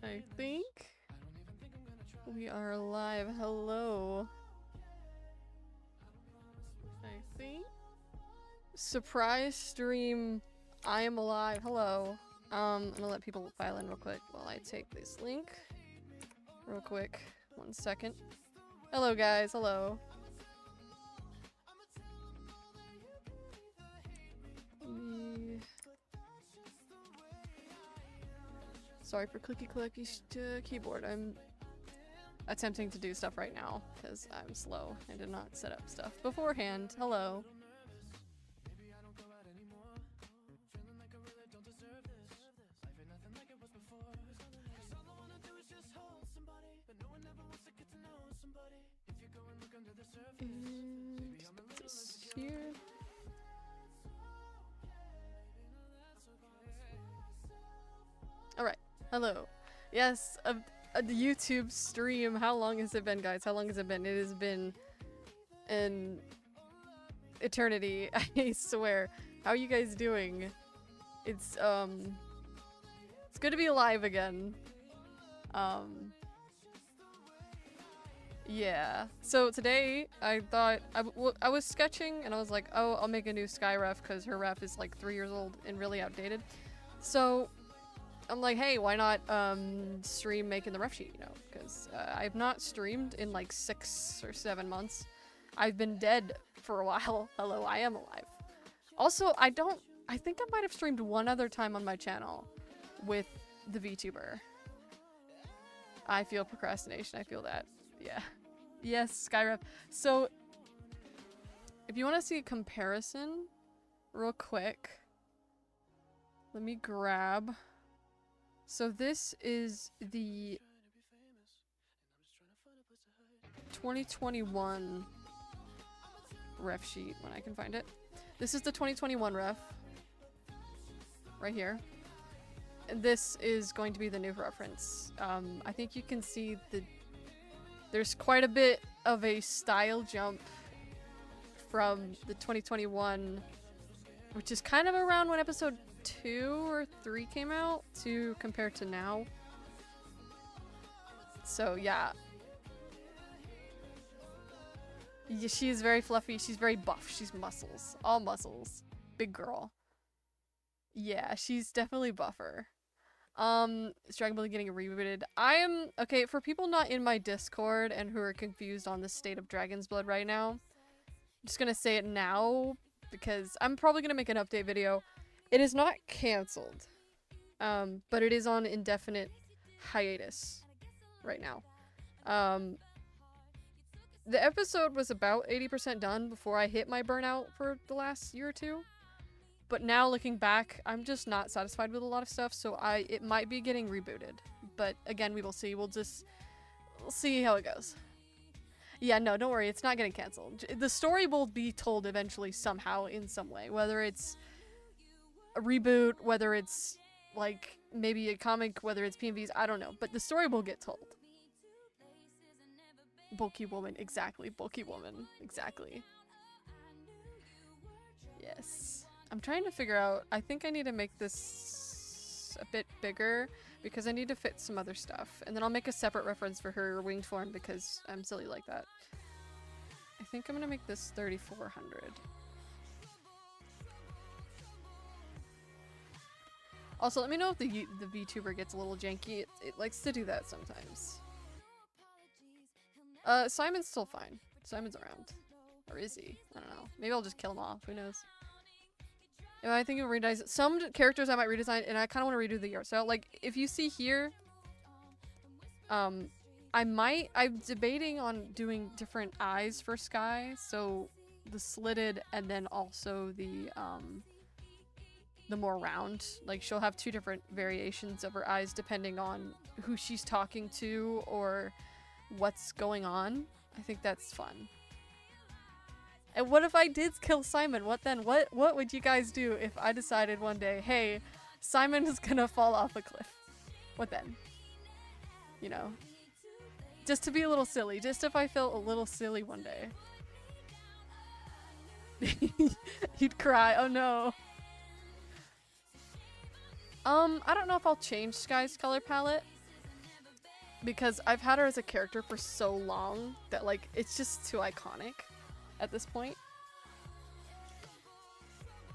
I think we are live. Hello. I think surprise stream. I am alive. Hello. I'm gonna let people file in real quick while I take this link. Real quick. 1 second. Hello guys. Hello. Sorry for clicky keyboard. I'm attempting to do stuff right now because I'm slow. I did not set up stuff beforehand. Hello. And put this here. Alright. Hello. Yes, the YouTube stream. How long has it been, guys? How long has it been? It has been an eternity. I swear. How are you guys doing? It's good to be alive again. Yeah. So today I thought I was sketching and I was like, oh, I'll make a new Sky ref because her ref is like 3 years old and really outdated. So I'm like, hey, why not stream making the ref sheet, you know, because I've not streamed in like 6 or 7 months. I've been dead for a while. Hello, I am alive. Also, I think I might have streamed one other time on my channel with the VTuber. I feel procrastination, I feel that. Yeah. Yes, Skyref. So, if you want to see a comparison, real quick, let me grab... So this is the 2021 ref sheet, when I can find it. This is the 2021 ref. Right here. And this is going to be the new reference. I think you can see there's quite a bit of a style jump from the 2021, which is kind of around when episode 2 or 3 came out to compare to now. So yeah. She's very fluffy, she's very buff, she's muscles. All muscles. Big girl. Yeah, she's definitely buffer. Is Dragon Ball getting rebooted? Okay, for people not in my Discord and who are confused on the state of Dragon's Blood right now, I'm just gonna say it now because I'm probably gonna make an update video. It is not cancelled, but it is on indefinite hiatus right now. The episode was about 80% done before I hit my burnout for the last year or two. But now looking back, I'm just not satisfied with a lot of stuff, so it might be getting rebooted. But again, we will see. We'll see how it goes. Yeah, no, don't worry. It's not getting canceled. The story will be told eventually somehow in some way. Whether it's a reboot, whether it's like maybe a comic, whether it's PMVs, I don't know. But the story will get told. Bulky woman, exactly. Bulky woman, exactly. Yes. I'm trying to figure out, I think I need to make this a bit bigger because I need to fit some other stuff. And then I'll make a separate reference for her winged form because I'm silly like that. I think I'm gonna make this 3400. Also, let me know if the VTuber gets a little janky. It likes to do that sometimes. Simon's still fine. Simon's around. Or is he? I don't know. Maybe I'll just kill him off. Who knows? Yeah, I think of redesign. Some characters I might redesign, and I kind of want to redo the art style. Like, if you see here, I'm debating on doing different eyes for Sky. So, the slitted and then also the more round. Like, she'll have 2 different variations of her eyes depending on who she's talking to or what's going on. I think that's fun. And what if I did kill Simon? What then? What would you guys do if I decided one day, hey, Simon is gonna fall off a cliff? What then? You know? Just to be a little silly. Just if I felt a little silly one day. He'd cry. Oh no. I don't know if I'll change Sky's color palette, because I've had her as a character for so long that, like, it's just too iconic at this point.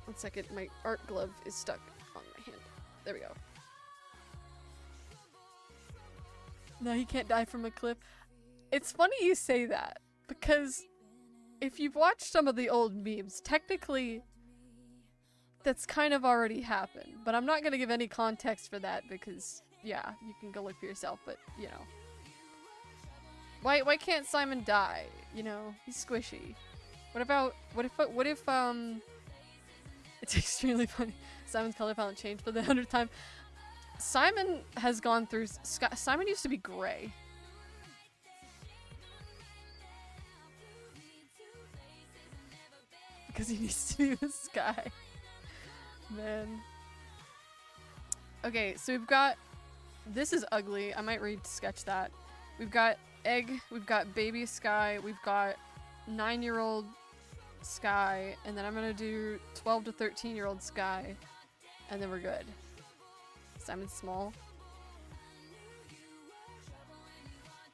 1 second, my art glove is stuck on my hand. There we go. No, he can't die from a cliff. It's funny you say that, because if you've watched some of the old memes, technically that's kind of already happened. But I'm not gonna give any context for that because, yeah, you can go look for yourself, but, you know. Why can't Simon die? You know, he's squishy. What if, it's extremely funny. Simon's color palette changed for the 100th time. Simon has gone through, Simon used to be gray. Because he needs to be with Sky. Man. Okay, so we've got, this is ugly. I might sketch that. We've got Egg, we've got baby Sky, we've got 9-year-old Sky, and then I'm gonna do 12 to 13-year-old Sky, and then we're good. Simon's small.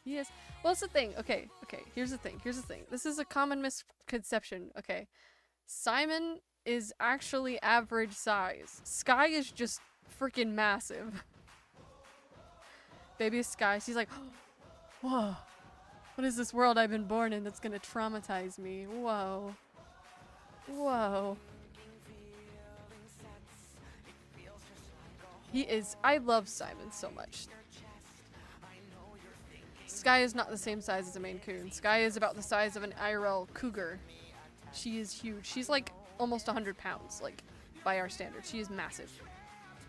He is. Well, that's the thing. Okay, here's the thing. This is a common misconception, okay? Simon is actually average size. Sky is just freaking massive. Baby Sky, she's like, whoa. What is this world I've been born in that's gonna traumatize me? Whoa. Whoa. He is. I love Simon so much. Sky is not the same size as a Maine Coon. Sky is about the size of an IRL cougar. She is huge. She's like almost 100 pounds, like by our standards. She is massive.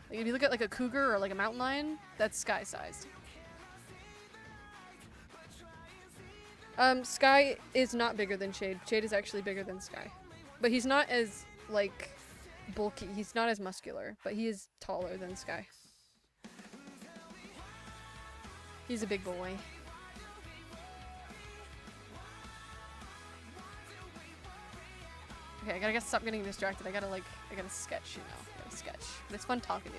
Like, if you look at like a cougar or like a mountain lion, that's Sky sized. Sky is not bigger than Shade. Shade is actually bigger than Sky. But he's not as, like, bulky. He's not as muscular, but he is taller than Sky. He's a big boy. Okay, I gotta stop getting distracted. I gotta sketch, you know. I gotta sketch. But it's fun talking to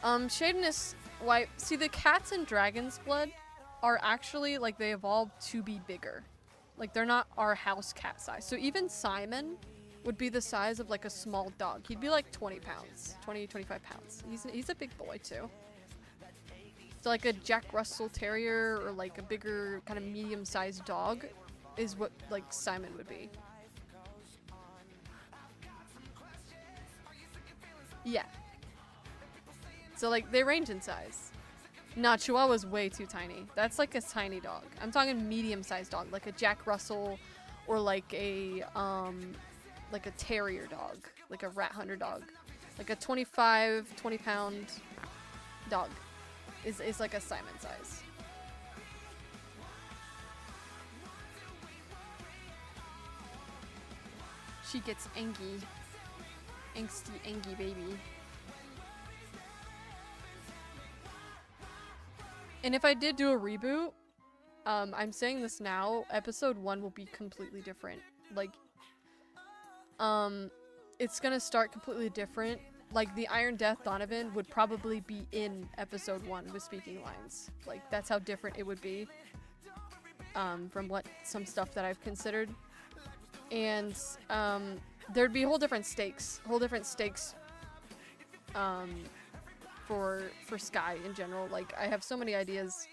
y'all. Shadiness, why? See, the cats in Dragon's Blood are actually, like, they evolved to be bigger. Like, they're not our house cat size. So even Simon would be the size of, like, a small dog. He'd be, like, 20 pounds. 20, 25 pounds. He's a big boy, too. So, like, a Jack Russell Terrier or, like, a bigger, kind of medium-sized dog is what, like, Simon would be. Yeah. So, like, they range in size. Nah, Chihuahua's way too tiny. That's like a tiny dog. I'm talking medium-sized dog, like a Jack Russell or like a terrier dog, like a rat hunter dog. Like a 25, 20-pound dog is like a Simon size. She gets angy. Angsty, angy baby. And if I did do a reboot, I'm saying this now, episode 1 will be completely different. Like, it's gonna start completely different. Like, the Iron Death Donovan would probably be in episode 1 with speaking lines. Like, that's how different it would be, from what some stuff that I've considered. And, there'd be whole different stakes. For Sky in general. Like, I have so many ideas.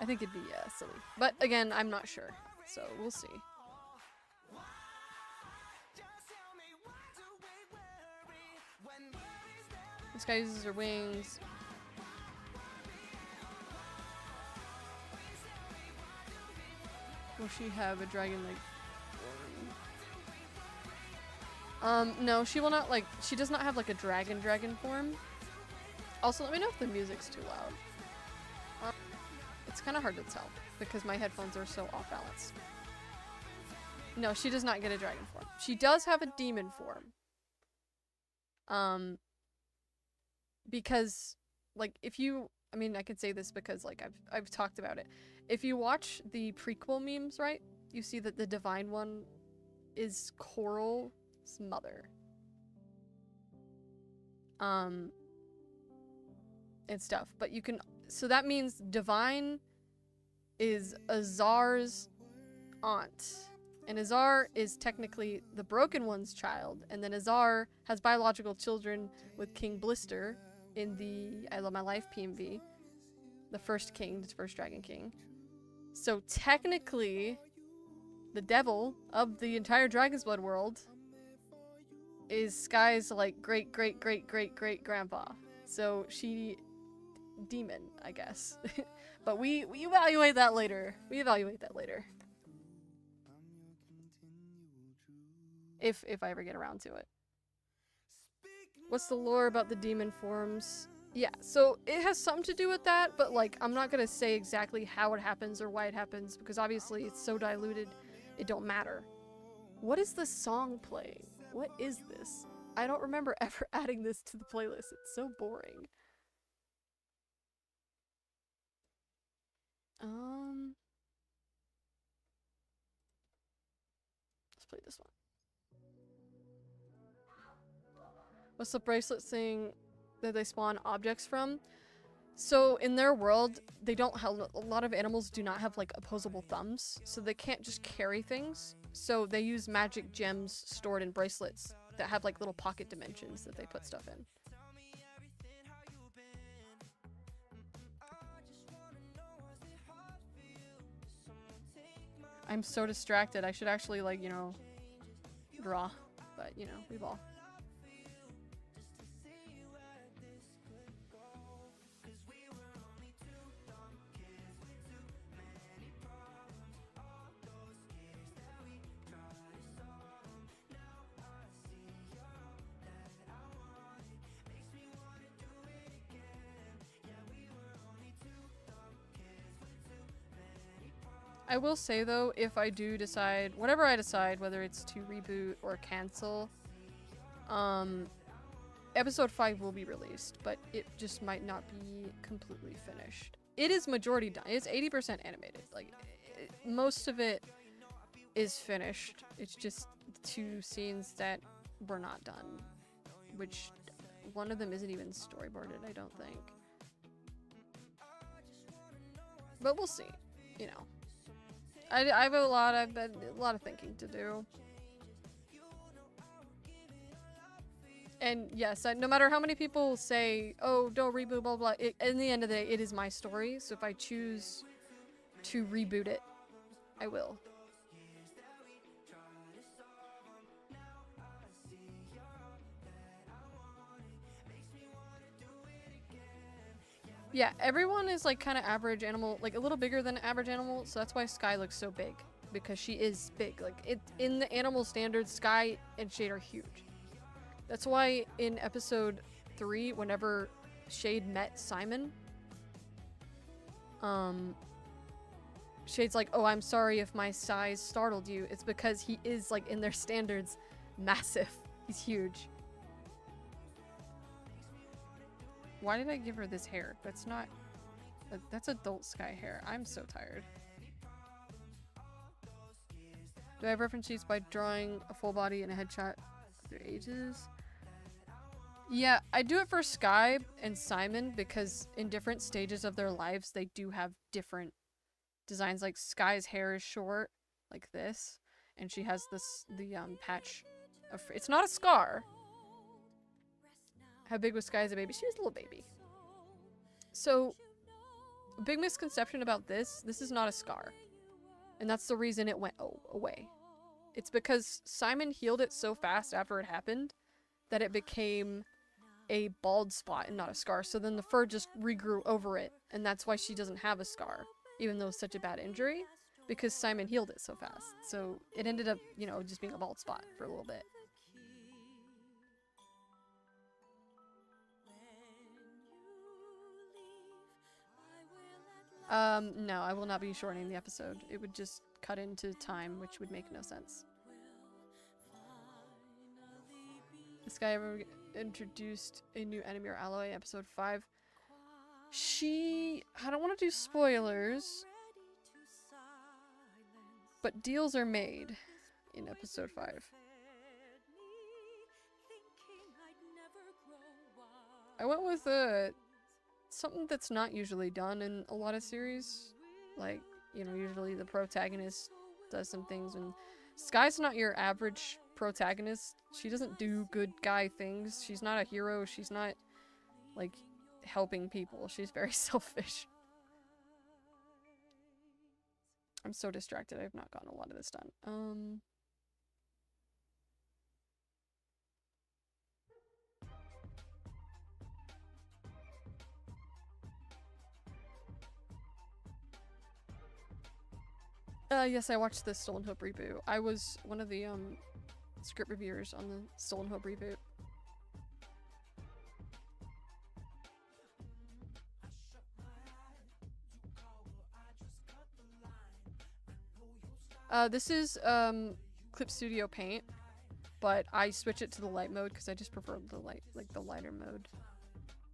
I think it'd be silly. But again, I'm not sure. So we'll see. Sky uses her wings. Will she have a dragon-like form? No, she will not, like, she does not have, like, a dragon form. Also, let me know if the music's too loud. It's kind of hard to tell, because my headphones are so off balance. No, she does not get a dragon form. She does have a demon form. Because, like, if you, I mean, I could say this because, like, I've talked about it. If you watch the prequel memes, right, you see that the divine one is Coral's mother. and stuff. But you can, so that means Divine is Azar's aunt. And Azar is technically the Broken One's child. And then Azar has biological children with King Blister in the I Love My Life PMV. The first king, the first Dragon King. So technically, the devil of the entire Dragon's Blood world is Sky's like great great great great great grandpa. So she demon, I guess. But we evaluate that later. We evaluate that later. If I ever get around to it. What's the lore about the demon forms? Yeah, so it has something to do with that, but like I'm not gonna say exactly how it happens or why it happens because obviously it's so diluted it don't matter. What is the song playing? What is this? I don't remember ever adding this to the playlist. It's so boring. Let's play this one. What's the bracelet thing that they spawn objects from? So in their world, they don't have, a lot of animals do not have like opposable thumbs, so they can't just carry things. So they use magic gems stored in bracelets that have like little pocket dimensions that they put stuff in. I'm so distracted. I should actually like, you know, draw, but you know, we've all. I will say though, if I do decide, whatever I decide, whether it's to reboot or cancel, episode 5 will be released, but it just might not be completely finished. It is majority done. It's 80% animated. Like, most of it is finished. It's just 2 scenes that were not done, which one of them isn't even storyboarded, I don't think. But we'll see, you know. I have a lot of thinking to do. And yes, no matter how many people say, oh, don't reboot, blah, blah, in the end of the day, it is my story. So if I choose to reboot it, I will. Yeah, everyone is like kind of average animal, like a little bigger than average animal, so that's why Sky looks so big, because she is big. Like in the animal standards, Sky and Shade are huge. That's why in episode 3, whenever Shade met Simon, Shade's like, oh, I'm sorry if my size startled you. It's because he is, like, in their standards, massive. He's huge. Why did I give her this hair? That's not... That's adult Sky hair. I'm so tired. Do I have reference sheets by drawing a full body and a headshot of their ages? Yeah, I do it for Sky and Simon because in different stages of their lives, they do have different designs. Like Sky's hair is short, like this, and she has this patch of... It's not a scar. How big was Sky as a baby? She was a little baby. So, a big misconception about this is not a scar. And that's the reason it went away. It's because Simon healed it so fast after it happened that it became a bald spot and not a scar. So then the fur just regrew over it, and that's why she doesn't have a scar, even though it's such a bad injury, because Simon healed it so fast. So it ended up, you know, just being a bald spot for a little bit. No, I will not be shortening the episode. It would just cut into time, which would make no sense. This guy ever introduced a new enemy or alloy, episode 5. I don't want to do spoilers, but deals are made in episode 5. I went with something that's not usually done in a lot of series. Like, you know, usually the protagonist does some things, and Sky's not your average protagonist. She doesn't do good guy things. She's not a hero. She's not, like, helping people. She's very selfish. I'm so distracted. I've not gotten a lot of this done. Yes, I watched the Stolen Hope reboot. I was one of the, script reviewers on the Stolen Hope reboot. This is, Clip Studio Paint, but I switch it to the light mode because I just prefer the the lighter mode.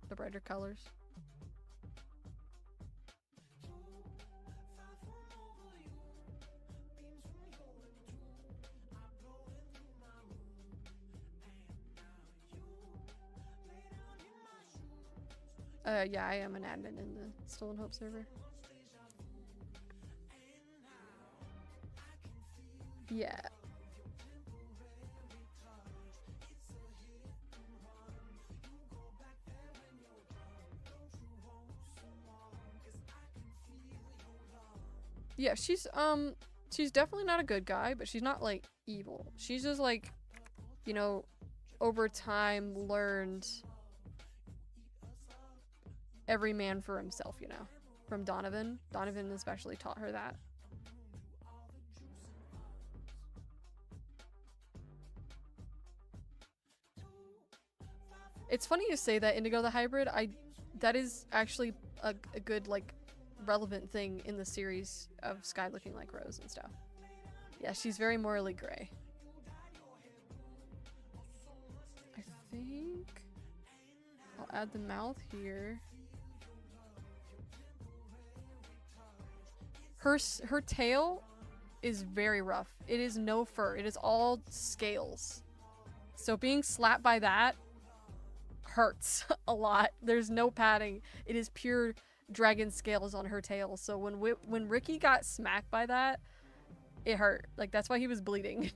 The brighter colors. Yeah, I am an admin in the Stolen Hope server. Yeah. Yeah, she's definitely not a good guy, but she's not, like, evil. She's just, like, you know, over time learned every man for himself, you know, from Donovan. Donovan especially taught her that. It's funny you say that, Indigo the Hybrid. That is actually a good, like, relevant thing in the series of Sky looking like Rose and stuff. Yeah, she's very morally gray. I think I'll add the mouth here. Her tail is very rough. It is no fur. It is all scales. So being slapped by that hurts a lot. There's no padding. It is pure dragon scales on her tail. So when Ricky got smacked by that, it hurt. Like, that's why he was bleeding.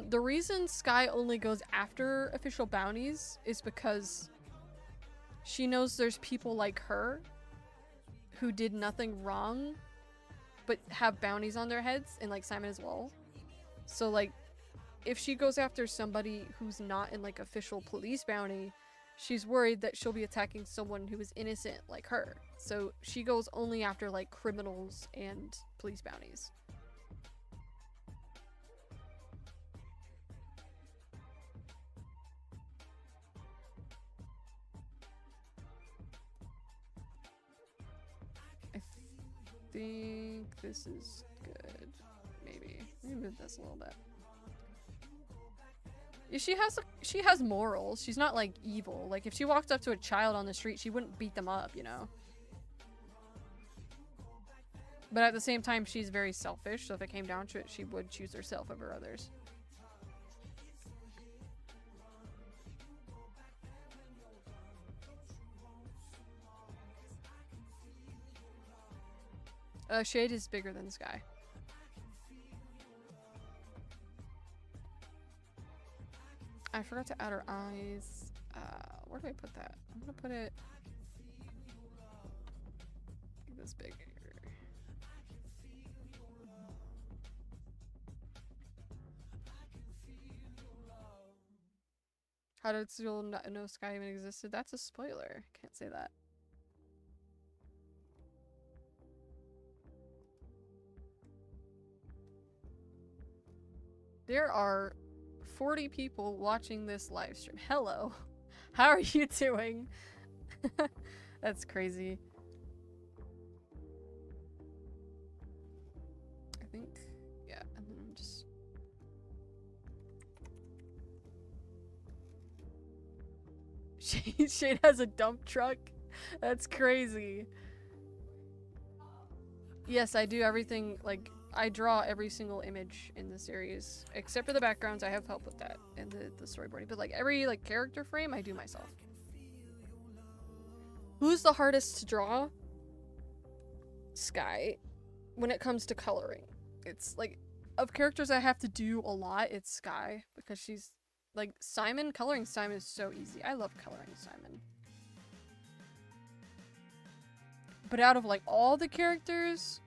The reason Sky only goes after official bounties is because she knows there's people like her who did nothing wrong but have bounties on their heads, and like Simon as well. So like, if she goes after somebody who's not in like official police bounty, she's worried that she'll be attacking someone who is innocent like her. So she goes only after like criminals and police bounties. I think this is good. Maybe. Let me move this a little bit. She has morals. She's not like evil. Like if she walked up to a child on the street, she wouldn't beat them up, you know. But at the same time, she's very selfish, so if it came down to it, she would choose herself over others. Shade is bigger than Sky. I forgot to add her eyes. Where do I put that? I'm gonna put it this big here. How did Zul not know Sky even existed? That's a spoiler. Can't say that. There are 40 people watching this live stream. Hello. How are you doing? That's crazy. I think, yeah, and then I'm just... Shade has a dump truck? That's crazy. Yes, I do everything, like, I draw every single image in the series. Except for the backgrounds, I have help with that. And the storyboarding. But like every like character frame, I do myself. Who's the hardest to draw? Sky. When it comes to coloring. It's like, of characters I have to do a lot, it's Sky. Because she's, like, Simon, coloring Simon is so easy. I love coloring Simon. But out of, like, all the characters,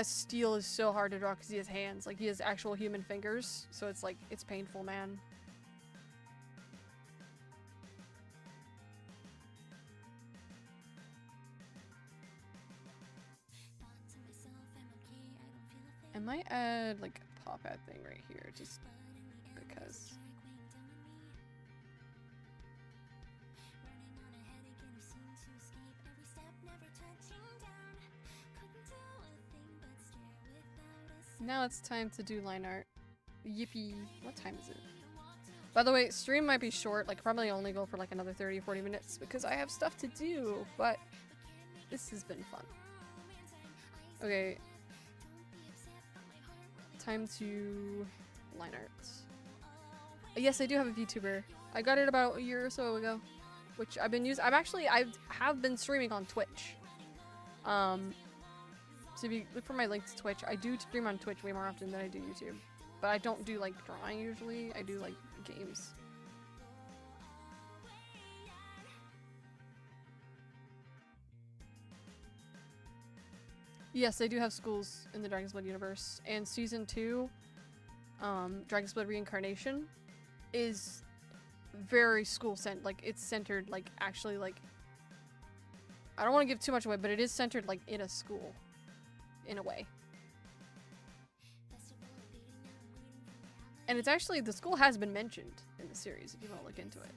Steel is so hard to draw because he has hands. Like, he has actual human fingers. So it's like, it's painful, man. I might add, like, a pop-ad thing right here, just because. Now it's time to do line art. Yippee. What time is it? By the way, stream might be short, like, probably only go for, like, another 30-40 minutes, because I have stuff to do, but this has been fun. Okay. Time to line art. Yes, I do have a VTuber. I got it about a year or so ago, which I've been using. I have been streaming on Twitch. So if you look for my link to Twitch, I do stream on Twitch way more often than I do YouTube. But I don't do like drawing usually. I do like games. Yes, I do have schools in the Dragon's Blood universe. And season 2, Dragon's Blood Reincarnation, is very school-centered. Like, it's centered, like, actually, like... I don't want to give too much away, but it is centered, like, in a school. In a way. And it's actually... The school has been mentioned in the series, if you want to look into it.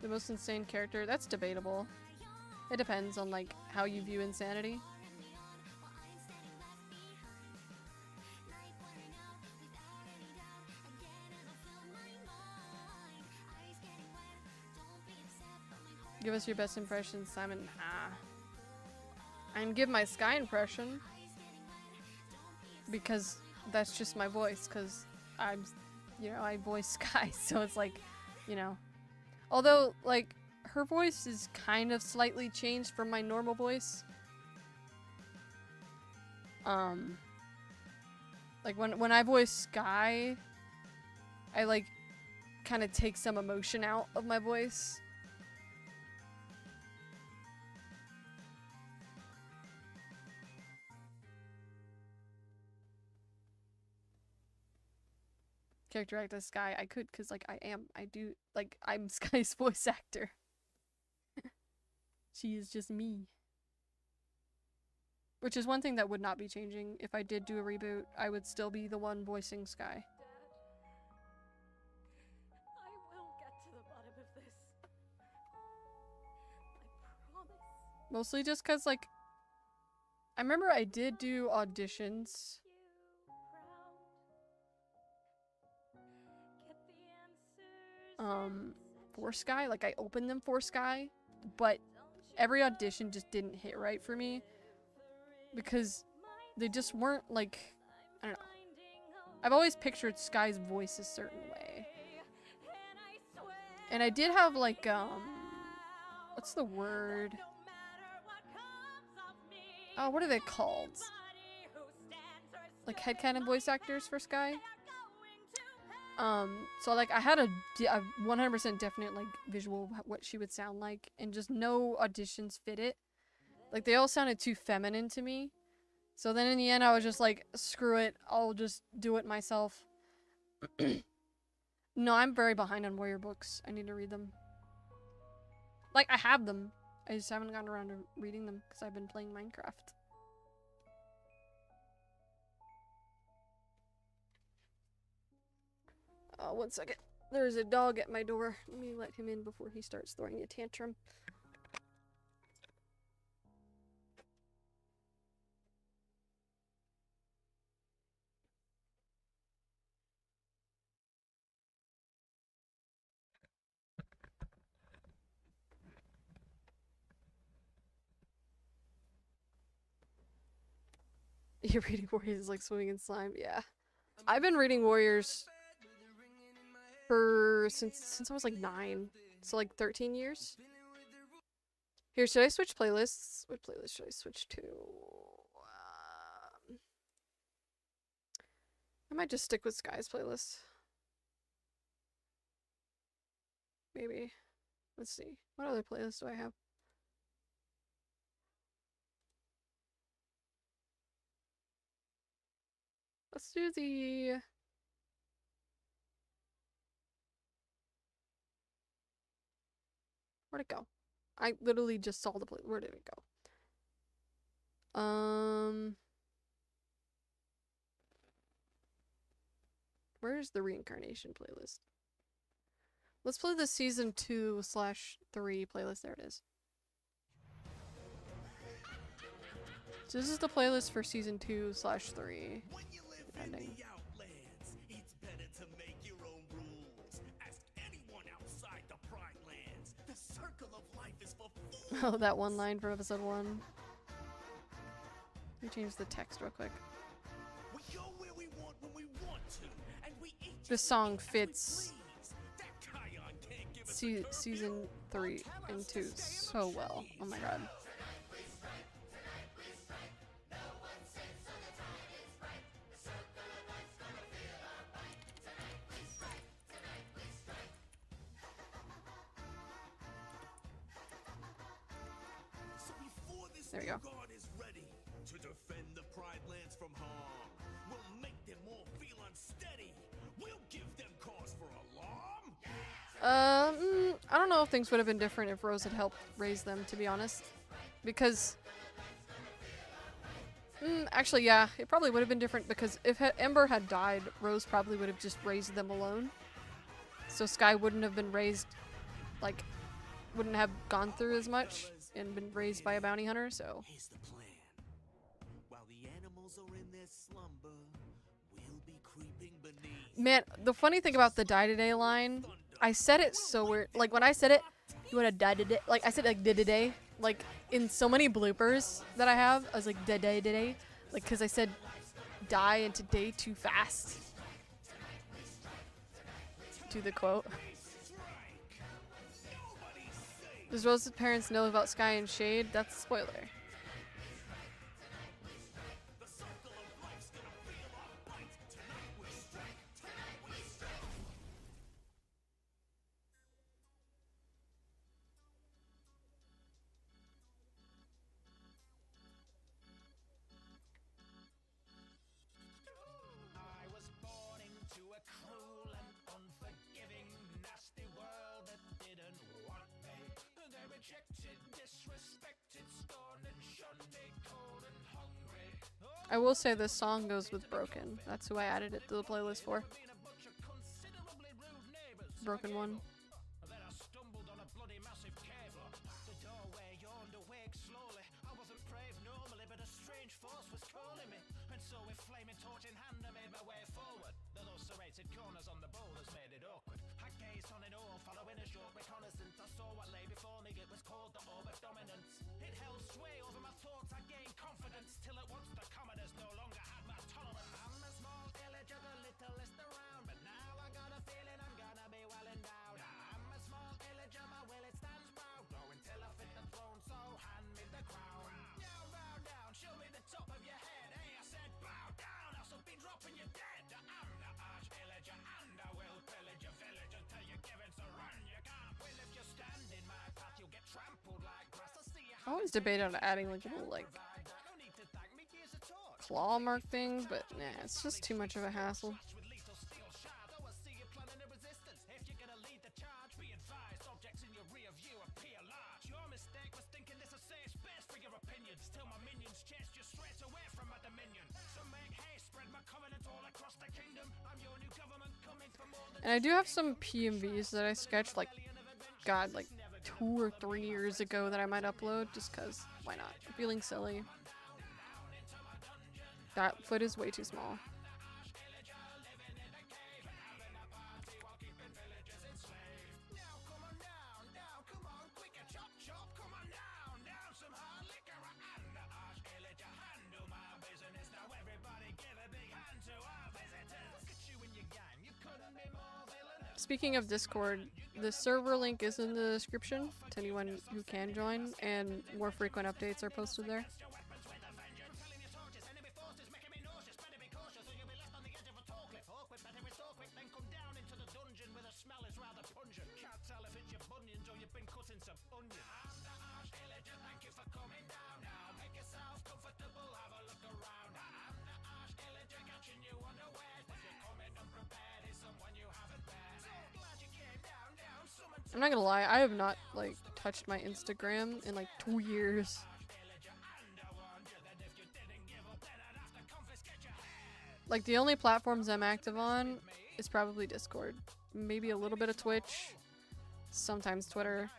The most insane character? That's debatable. It depends on, like, how you view insanity. Give us your best impression, Simon. I'm give my Sky impression. Because that's just my voice, because I'm, you know, I voice Sky, so it's like, you know. Although, like, her voice is kind of slightly changed from my normal voice. Like, when I voice Sky, I, like, kind of take some emotion out of my voice. Character act as Sky, I could, because, like, I'm Sky's voice actor. She is just me. Which is one thing that would not be changing. If I did do a reboot, I would still be the one voicing Sky. Dad, I will get to the bottom of this. I promise. Mostly just because, like, I remember I did do auditions. For Sky, like I opened them for Sky, but every audition just didn't hit right for me because they just weren't like, I don't know. I've always pictured Sky's voice a certain way. And I did have like, what's the word? Oh, what are they called? Like headcanon voice actors for Sky? So like I had a 100% definite like visual of what she would sound like, and just no auditions fit it. Like they all sounded too feminine to me. So then in the end I was just like, screw it, I'll just do it myself. No, I'm very behind on Warrior books. I need to read them. Like I have them, I just haven't gotten around to reading them because I've been playing Minecraft. One second. There's a dog at my door. Let me let him in before he starts throwing a tantrum. You're reading Warriors is like swimming in slime. Yeah. I've been reading Warriors for since I was like 9. So like 13 years. Here, should I switch playlists? What playlist should I switch to? I might just stick with Sky's playlist. Maybe. Let's see. What other playlist do I have? Let's do the... Where'd it go? I literally just saw the play. Where did it go? Where's the reincarnation playlist? Let's play the season 2/3 playlist. There it is. So this is the playlist for season 2/3. Depending. Oh, that one line from episode 1. Let me change the text real quick. This song fits season 3 and 2 so well. Oh my god. There we go. I don't know if things would have been different if Rose had helped raise them, to be honest. Because... actually, yeah, it probably would have been different because if Ember had died, Rose probably would have just raised them alone. So Sky wouldn't have been raised, like, wouldn't have gone through as much and been raised by a bounty hunter, so... Here's the plan. While the animals are in their slumber, we'll be creeping beneath. Man, the funny thing about the die today line, I said it so weird. Like, when I said it, you wanna die today? Like, I said like today. Like, in so many bloopers that I have, I was like today. Like, cause I said die and today too fast. Do the quote. Does Rose's parents know about Sky and Shade? That's a spoiler. I will say this song goes with Broken. That's who I added it to the playlist for. Broken one. I always debate on adding like little like claw mark things, but nah, it's just too much of a hassle. And I do have some PMVs that I sketched, like, God, like 2 or 3 years ago that I might upload, just cause, why not? I'm feeling silly. That foot is way too small. Speaking of Discord, the server link is in the description to anyone who can join, and more frequent updates are posted there. I'm not gonna lie, I have not, like, touched my Instagram in, like, 2 years. Like, the only platforms I'm active on is probably Discord. Maybe a little bit of Twitch. Sometimes Twitter.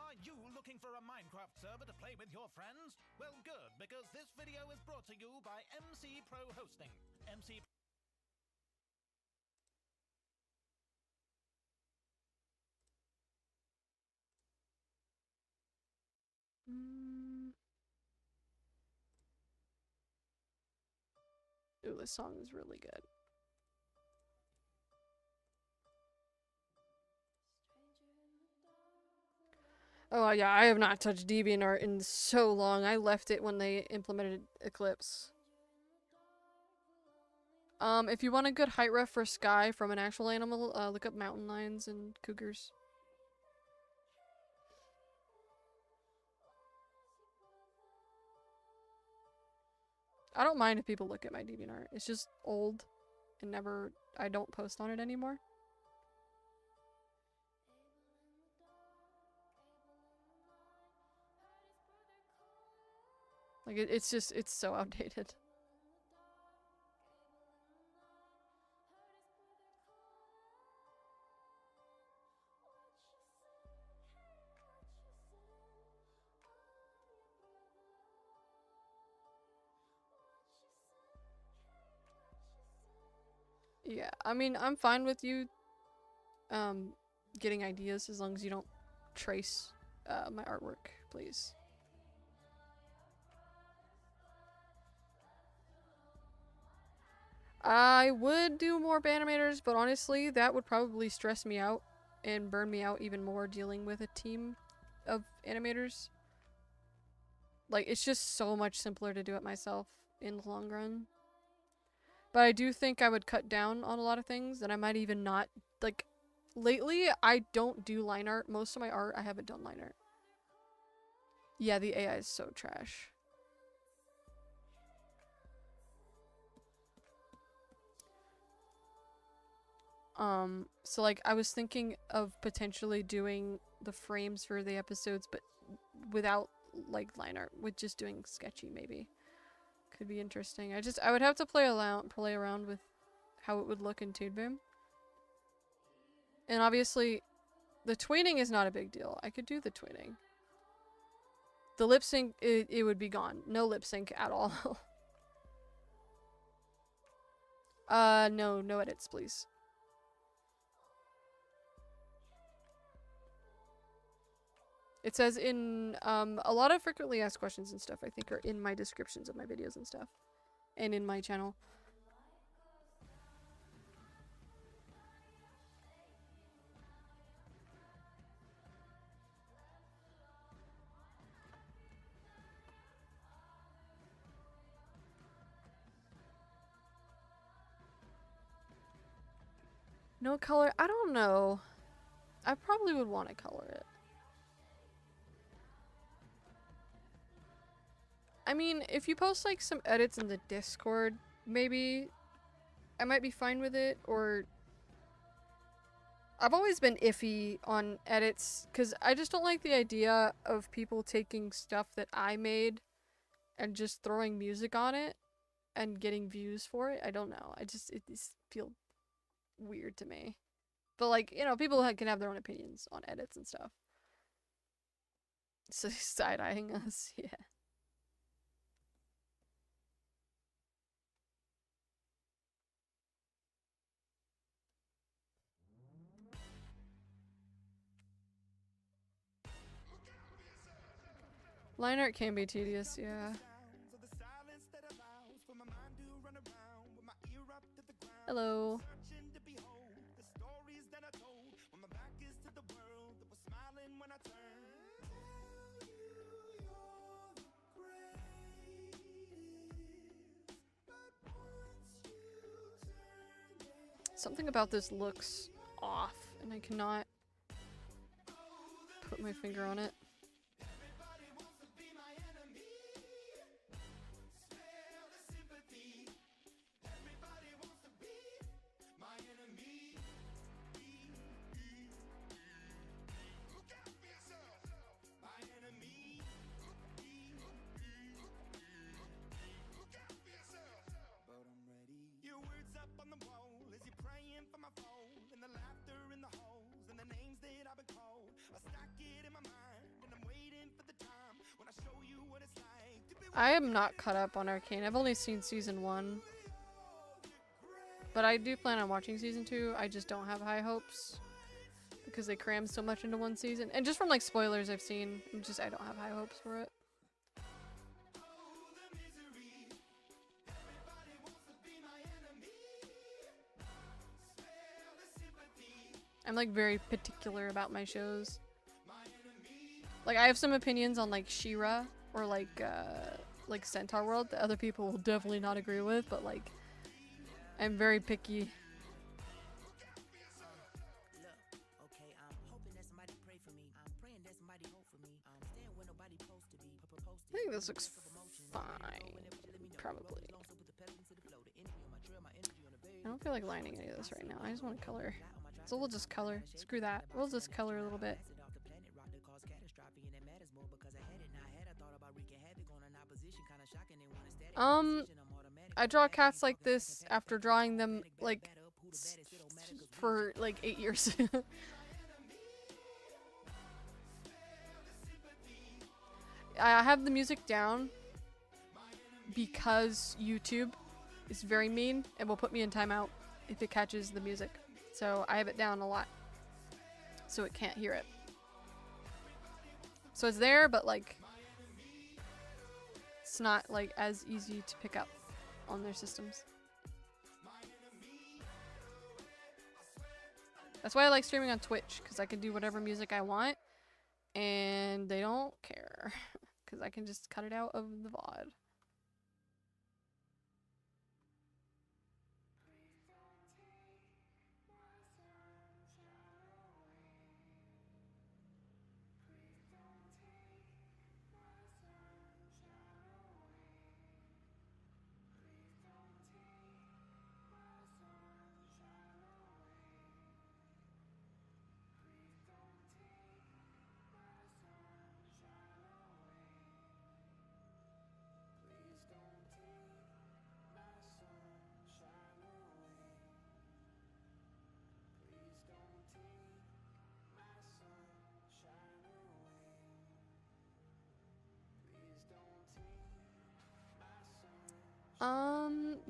Are you looking for a Minecraft server to play with your friends? Well, good, because this video is brought to you by MC Pro Hosting. MC Ooh, this song is really good. Oh yeah, I have not touched DeviantArt in so long. I left it when they implemented Eclipse. If you want a good height ref for Sky from an actual animal, look up mountain lions and cougars. I don't mind if people look at my DeviantArt. It's just old and I don't post on it anymore. Like, it's so outdated. Yeah, I mean, I'm fine with you getting ideas as long as you don't trace my artwork, please. I would do more animators, but honestly, that would probably stress me out and burn me out even more dealing with a team of animators. Like, it's just so much simpler to do it myself in the long run. But I do think I would cut down on a lot of things, and I might even not, like, lately, I don't do line art. Most of my art, I haven't done line art. Yeah, the AI is so trash. So like, I was thinking of potentially doing the frames for the episodes, but without, like, line art, with just doing sketchy, maybe. Could be interesting. I would have to play around with how it would look in toonboom. And obviously, the tweening is not a big deal. I could do the tweening. The lip sync, it would be gone. No lip sync at all. No edits, please. It says in, a lot of frequently asked questions and stuff, I think, are in my descriptions of my videos and stuff. And in my channel. No color? I don't know. I probably would want to color it. I mean, if you post, like, some edits in the Discord, maybe I might be fine with it, or... I've always been iffy on edits, because I just don't like the idea of people taking stuff that I made and just throwing music on it, and getting views for it. I don't know. It just feel weird to me. But like, you know, people can have their own opinions on edits and stuff. So side-eyeing us, yeah. Line art can be tedious, yeah. Hello. Something about this looks off, and I cannot put my finger on it. I am not caught up on Arcane. I've only seen season 1. But I do plan on watching season 2. I just don't have high hopes. Because they crammed so much into one season. And just from like spoilers I've seen, I don't have high hopes for it. I'm like very particular about my shows. Like I have some opinions on like She-Ra or like Centaur World that other people will definitely not agree with, but like I'm very picky. I think this looks fine. Probably. I don't feel like lining any of this right now. I just want to color. So we'll just color. Screw that. We'll just color a little bit. I draw cats like this after drawing them like for like 8 years. I have the music down because YouTube is very mean and will put me in timeout if it catches the music. So I have it down a lot so it can't hear it. So it's there, but like it's not like as easy to pick up on their systems. That's why I like streaming on Twitch, because I can do whatever music I want and they don't care because I can just cut it out of the VOD.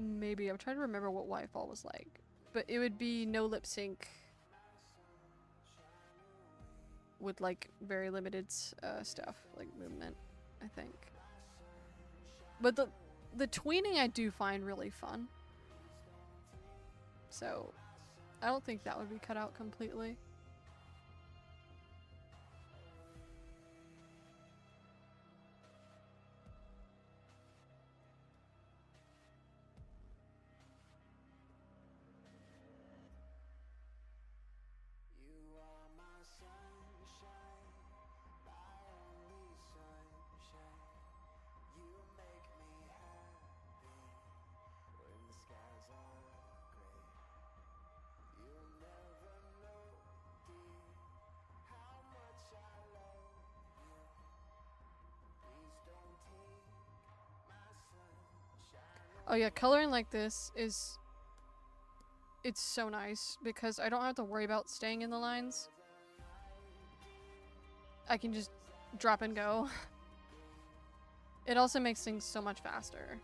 Maybe. I'm trying to remember what Wi-Fi was like. But it would be no lip sync with like very limited stuff, like movement, I think. But the tweening I do find really fun. So I don't think that would be cut out completely. Oh yeah, coloring like this is... It's so nice because I don't have to worry about staying in the lines. I can just drop and go. It also makes things so much faster.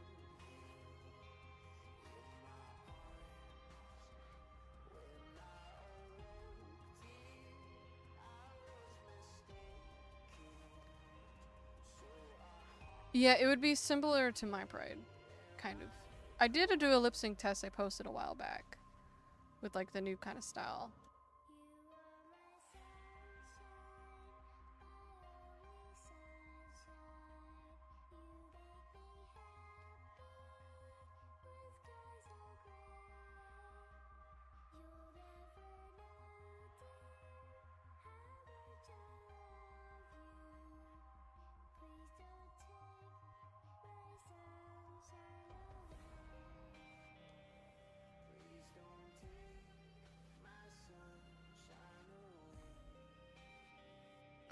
Yeah, it would be similar to My Pride, kind of. I did do a lip sync test I posted a while back with like the new kind of style.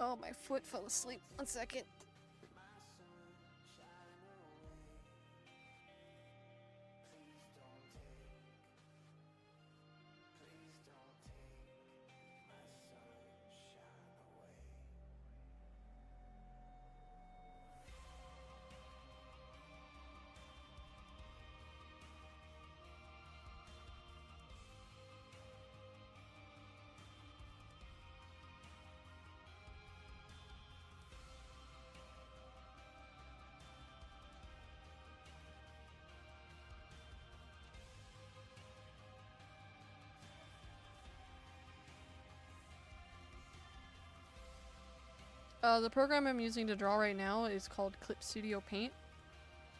Oh, my foot fell asleep. 1 second. The program I'm using to draw right now is called Clip Studio Paint,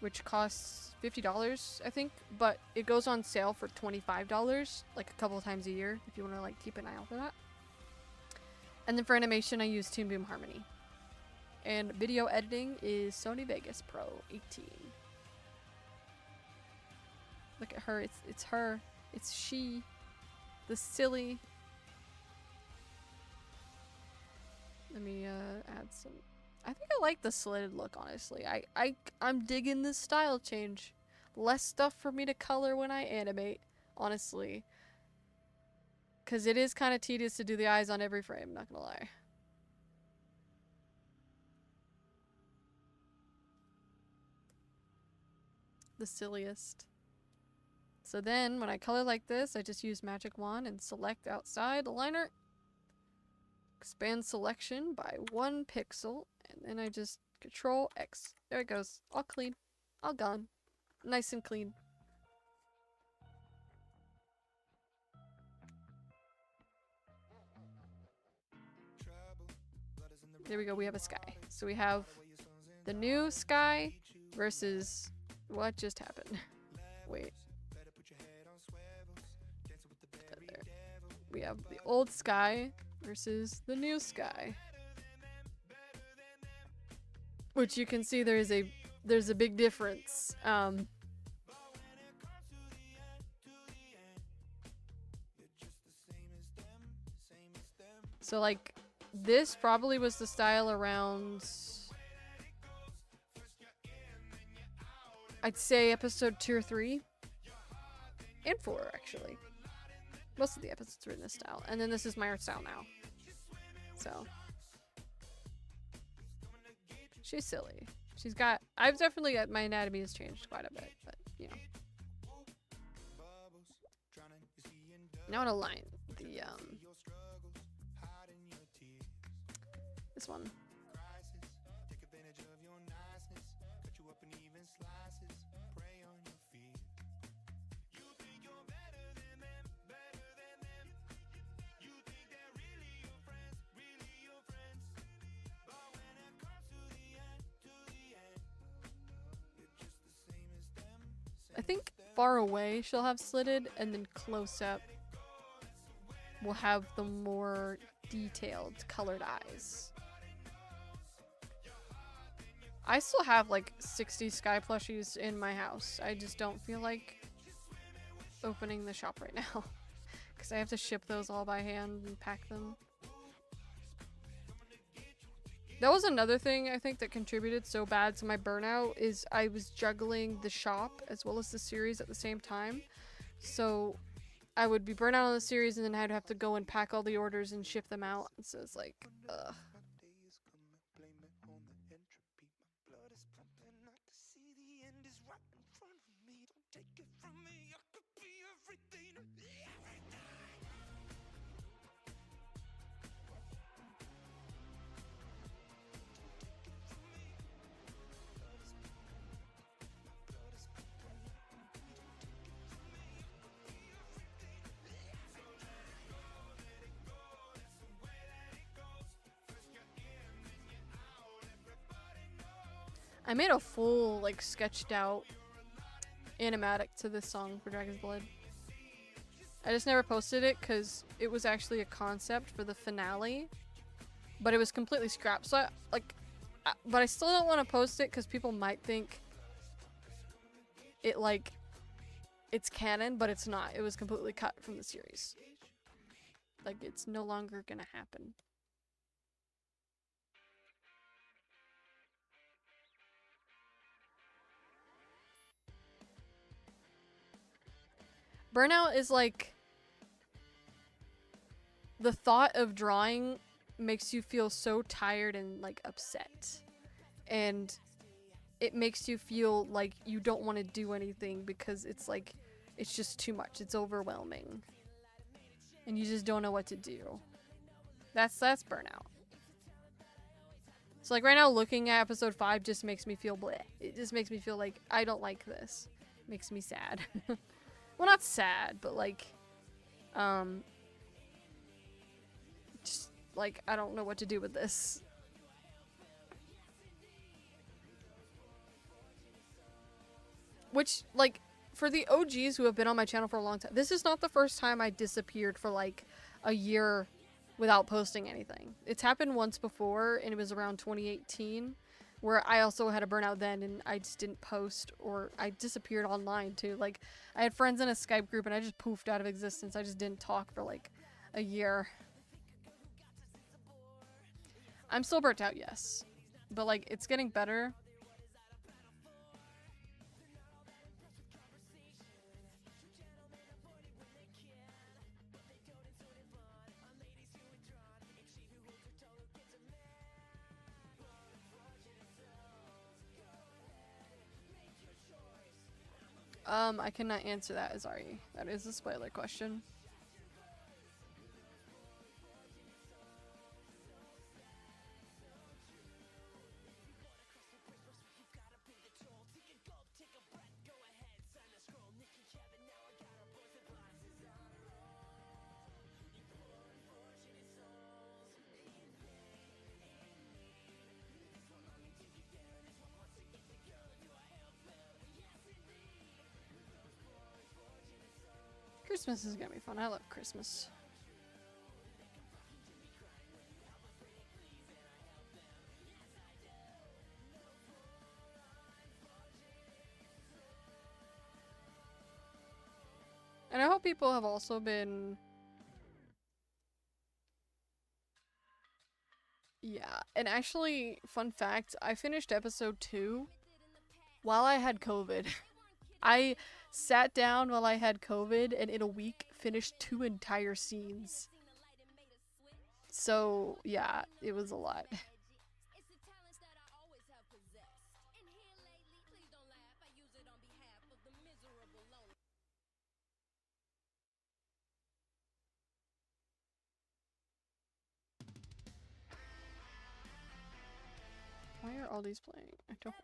which costs $50, I think, but it goes on sale for $25, like a couple of times a year, if you want to like keep an eye out for that. And then for animation, I use Toonboom Harmony. And video editing is Sony Vegas Pro 18. Look at her, it's her, it's she, the silly. Let me add some. I think I like the slitted look, honestly. I'm digging this style change. Less stuff for me to color when I animate, honestly. Cause it is kind of tedious to do the eyes on every frame, not gonna lie. The silliest. So then when I color like this, I just use Magic Wand and select outside aligner. Expand selection by 1 pixel, and then I just Control X. There it goes. All clean. All gone. Nice and clean. There we go. We have a sky. So we have the new sky versus what just happened. Wait. There. We have the old sky versus the new sky, which you can see there's a big difference. So like this probably was the style around, I'd say episode 2 or 3 and 4 actually. Most of the episodes are in this style. And then this is my art style now. So. She's silly. She's got... I've definitely... My anatomy has changed quite a bit. But, you know. Now to line the, this one. I think far away she'll have slitted, and then close up will have the more detailed colored eyes. I still have like 60 Sky plushies in my house. I just don't feel like opening the shop right now because I have to ship those all by hand and pack them. That was another thing I think that contributed so bad to my burnout is I was juggling the shop as well as the series at the same time. So I would be burnt out on the series and then I'd have to go and pack all the orders and ship them out. So it's like, ugh. I made a full, like, sketched out animatic to this song for Dragon's Blood. I just never posted it because it was actually a concept for the finale, but it was completely scrapped. So, but I still don't want to post it because people might think it, like, it's canon, but it's not. It was completely cut from the series. Like, it's no longer gonna happen. Burnout is like, the thought of drawing makes you feel so tired and like upset, and it makes you feel like you don't want to do anything because it's like, it's just too much, it's overwhelming, and you just don't know what to do. That's burnout. So like right now looking at episode 5 just makes me feel bleh. It just makes me feel like I don't like this. It makes me sad. Well, not sad, but like, just like, I don't know what to do with this. Which, like, for the OGs who have been on my channel for a long time, this is not the first time I disappeared for like a year without posting anything. It's happened once before, and it was around 2018. Where I also had a burnout then and I just didn't post, or I disappeared online too. Like, I had friends in a Skype group and I just poofed out of existence. I just didn't talk for like a year. I'm still burnt out, yes. But like, it's getting better. I cannot answer that, Azari. That is a spoiler question. Christmas is gonna be fun. I love Christmas. And I hope people have also been... Yeah, and actually, fun fact, I finished episode 2 while I had COVID. I sat down while I had COVID and in a week finished 2 entire scenes. So, yeah, it was a lot. Why are all these playing? I don't...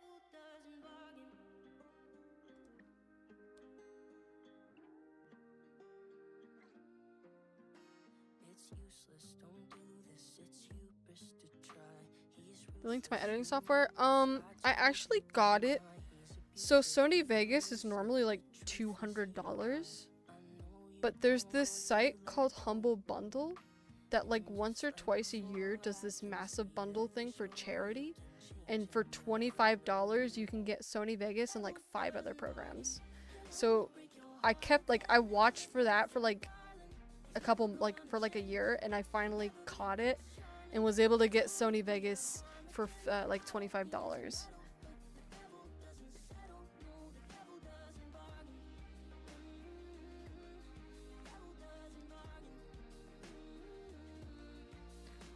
The link to my editing software? I actually got it. So Sony Vegas is normally like $200. But there's this site called Humble Bundle that like once or twice a year does this massive bundle thing for charity. And for $25 you can get Sony Vegas and like 5 other programs. So I kept like, I watched for that for like a couple, like for like a year, and I finally caught it and was able to get Sony Vegas for like $25.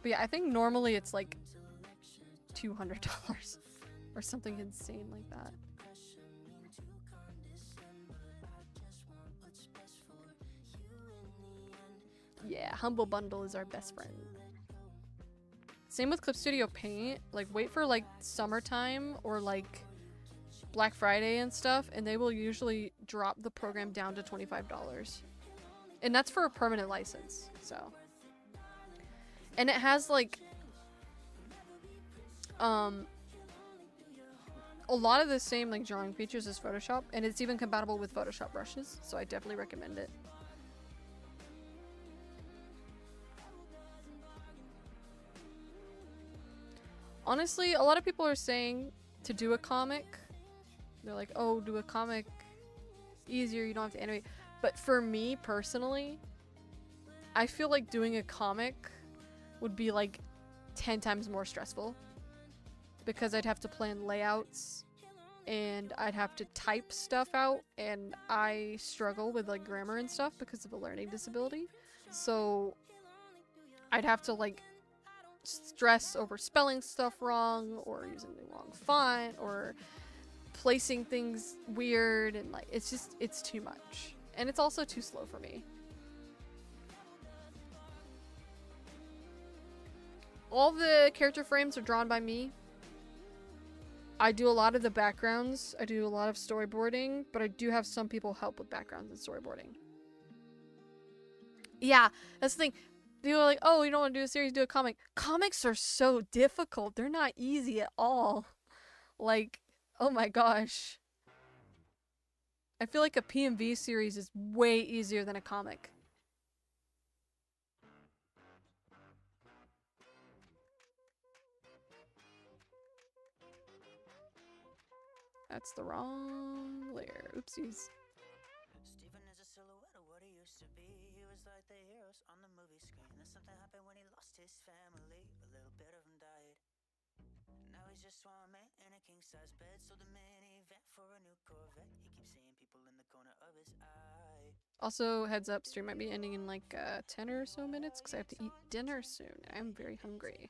But yeah, I think normally it's like $200 or something insane like that. Yeah, Humble Bundle is our best friend. Same with Clip Studio Paint. Like, wait for like summertime or like Black Friday and stuff, and they will usually drop the program down to $25. And that's for a permanent license, so. And it has like a lot of the same like drawing features as Photoshop, and it's even compatible with Photoshop brushes, so I definitely recommend it. Honestly, a lot of people are saying to do a comic. They're like, oh, do a comic easier, you don't have to animate. But for me personally, I feel like doing a comic would be like 10 times more stressful, because I'd have to plan layouts and I'd have to type stuff out, and I struggle with like grammar and stuff because of a learning disability. So I'd have to like stress over spelling stuff wrong or using the wrong font or placing things weird, and like it's too much, and it's also too slow for me. All the character frames are drawn by me. I do a lot of the backgrounds, I do a lot of storyboarding, but I do have some people help with backgrounds and storyboarding. Yeah, that's the thing. People are like, oh, you don't want to do a series, do a comic. Comics are so difficult. They're not easy at all. Like, oh my gosh. I feel like a PMV series is way easier than a comic. That's the wrong layer. Oopsies. Stephen is a silhouette of what he used to be. He was like the heroes on the movie screen. Then something happened when he lost his family. A little bit of him died. Now he's just one man in a king-size bed. So the minivan for a new Corvette. He keeps seeing people in the corner of his eye. Also, heads up, stream might be ending in like 10 or so minutes because I have to eat dinner soon. I'm very hungry.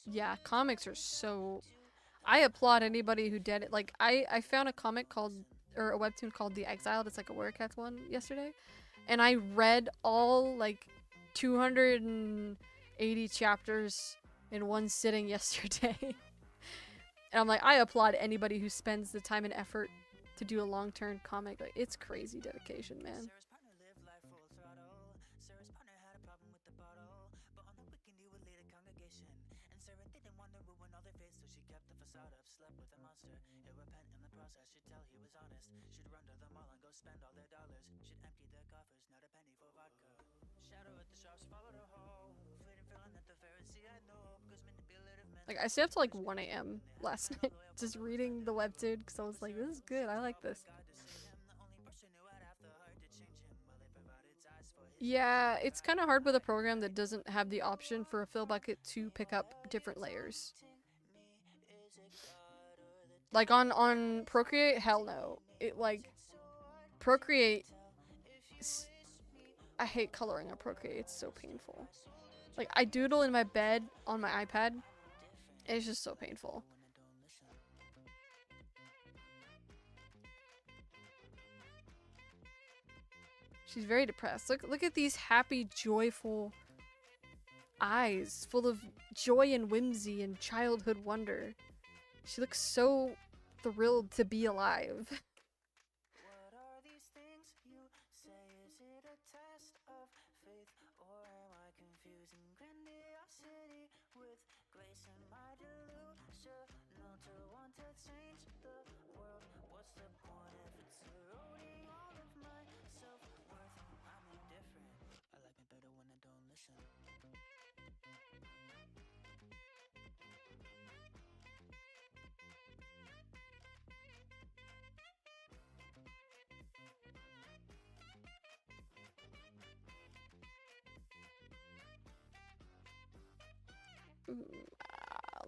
Yeah, comics are so... I applaud anybody who did it. Like, I found a comic called, or a webtoon called The Exiled. It's like a Werecat one yesterday. And I read all, like, 280 chapters in one sitting yesterday. And I'm like, I applaud anybody who spends the time and effort to do a long-term comic. Like, it's crazy dedication, man. Like, I stayed up till like 1 a.m. last night just reading the webtoon because I was like, this is good, I like this. Yeah, it's kind of hard with a program that doesn't have the option for a fill bucket to pick up different layers. Like on Procreate, hell no. It like Procreate, I hate coloring on Procreate, it's so painful. Like, I doodle in my bed on my iPad. It's just so painful. She's very depressed. Look at these happy, joyful eyes full of joy and whimsy and childhood wonder. She looks so thrilled to be alive.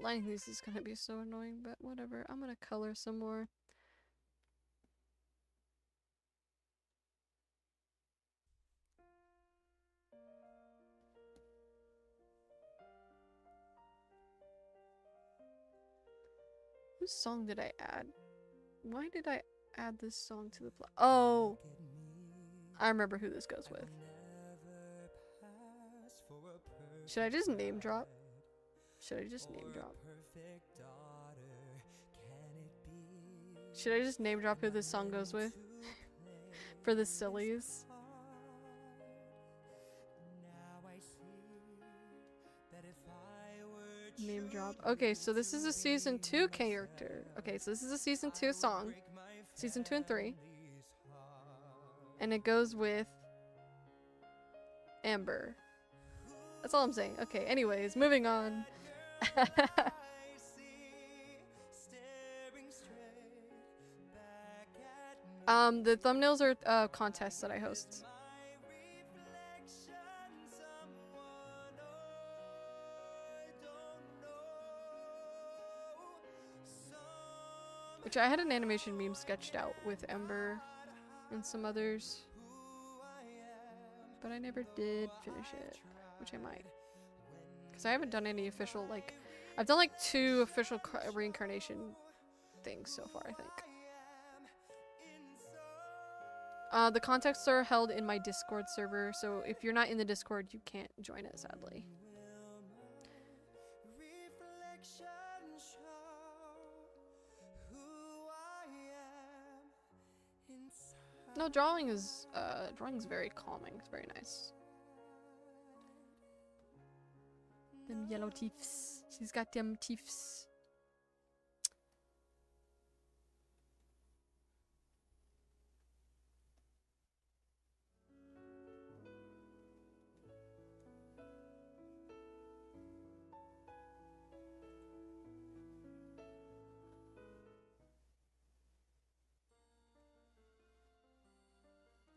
Lining these is gonna be so annoying, but whatever. I'm gonna color some more. Whose song did I add? Why did I add this song to the Oh! I remember who this goes with. Should I just name drop? Should I just name drop? Should I just name drop who this song goes with? For the sillies? Name drop. Okay, so this is a season 2 character. Okay, so this is a season 2 song. Season 2 and 3. And it goes with Amber. That's all I'm saying. Okay, anyways, moving on. The thumbnails are contests that I host. Which I had an animation meme sketched out with Ember and some others. But I never did finish it, which I might. Because I haven't done any official, like... I've done like 2 official reincarnation things so far, I think. The contexts are held in my Discord server, so if you're not in the Discord, you can't join it, sadly. No, drawing's very calming. It's very nice. Them yellow teeths. She's got them teeths.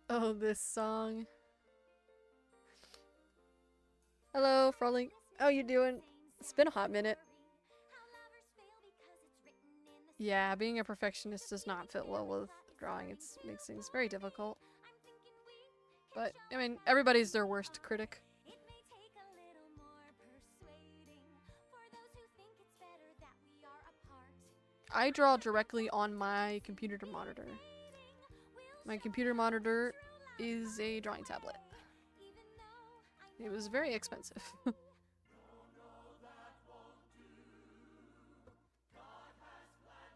Oh, this song. Hello, Frolling. How you doing? It's been a hot minute. Yeah, being a perfectionist does not fit well with drawing. It makes things very difficult. But, I mean, everybody's their worst critic. I draw directly on my computer monitor. My computer monitor is a drawing tablet. It was very expensive.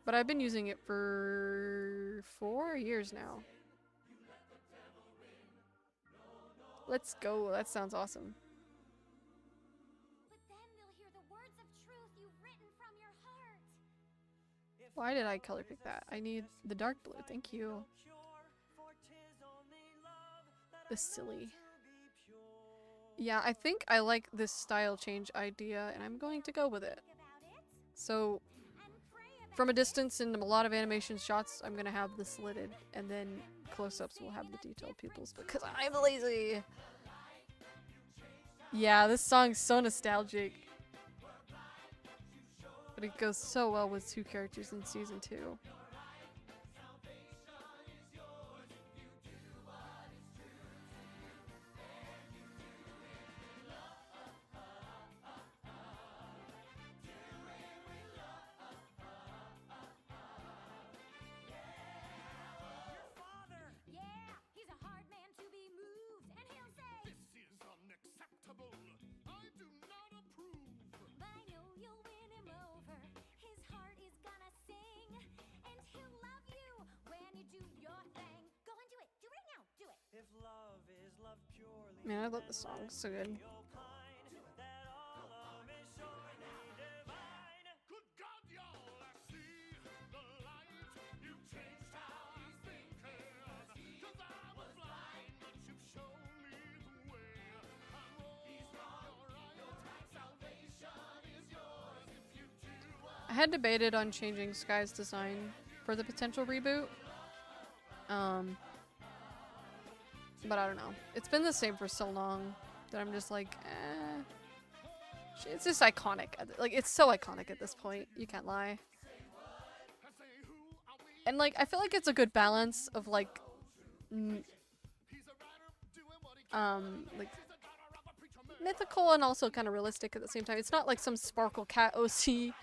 But I've been using it for 4 years now. Let's go. That sounds awesome. Why did I color pick that? I need the dark blue. Thank you. The silly. Yeah, I think I like this style change idea, and I'm going to go with it. So, from a distance in a lot of animation shots, I'm gonna have the slitted, and then close-ups will have the detailed pupils because I'm lazy. Yeah, this song's so nostalgic. But it goes so well with 2 characters in season 2. Man, I love this song. It's so good. I had debated on changing Sky's design for the potential reboot. But I don't know. It's been the same for so long that I'm just like, It's just iconic. Like, it's so iconic at this point. You can't lie. And, like, I feel like it's a good balance of, like, like, mythical and also kind of realistic at the same time. It's not like some Sparkle Cat OC.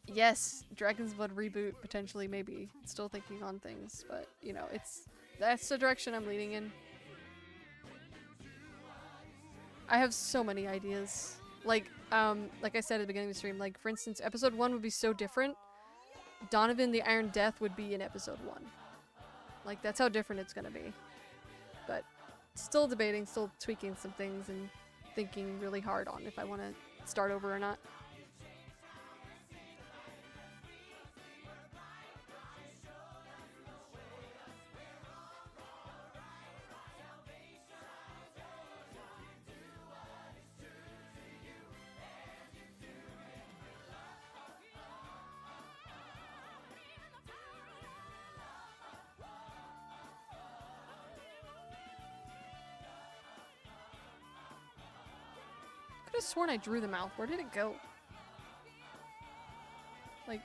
Yes, Dragon's Blood reboot, potentially, maybe. Still thinking on things, but, you know, that's the direction I'm leading in. I have so many ideas. Like I said at the beginning of the stream, like, for instance, episode 1 would be so different. Donovan the Iron Death would be in episode 1. Like, that's how different it's gonna be. But still debating, still tweaking some things, and thinking really hard on if I want to start over or not. I could have sworn I drew the mouth. Where did it go? Like,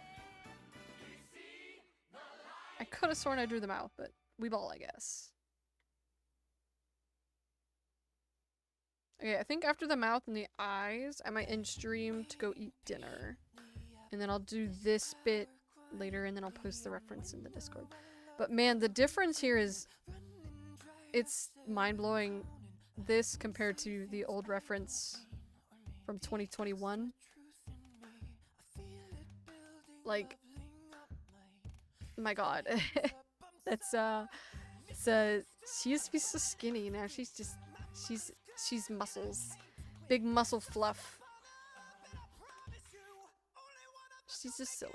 I could have sworn I drew the mouth, but we ball, I guess. Okay, I think after the mouth and the eyes, I might end stream to go eat dinner. And then I'll do this bit later, and then I'll post the reference in the Discord. But man, the difference here is... it's mind-blowing, this compared to the old reference from 2021. Like, my god. That's she used to be so skinny, now she's muscles. Big muscle fluff. She's just silly.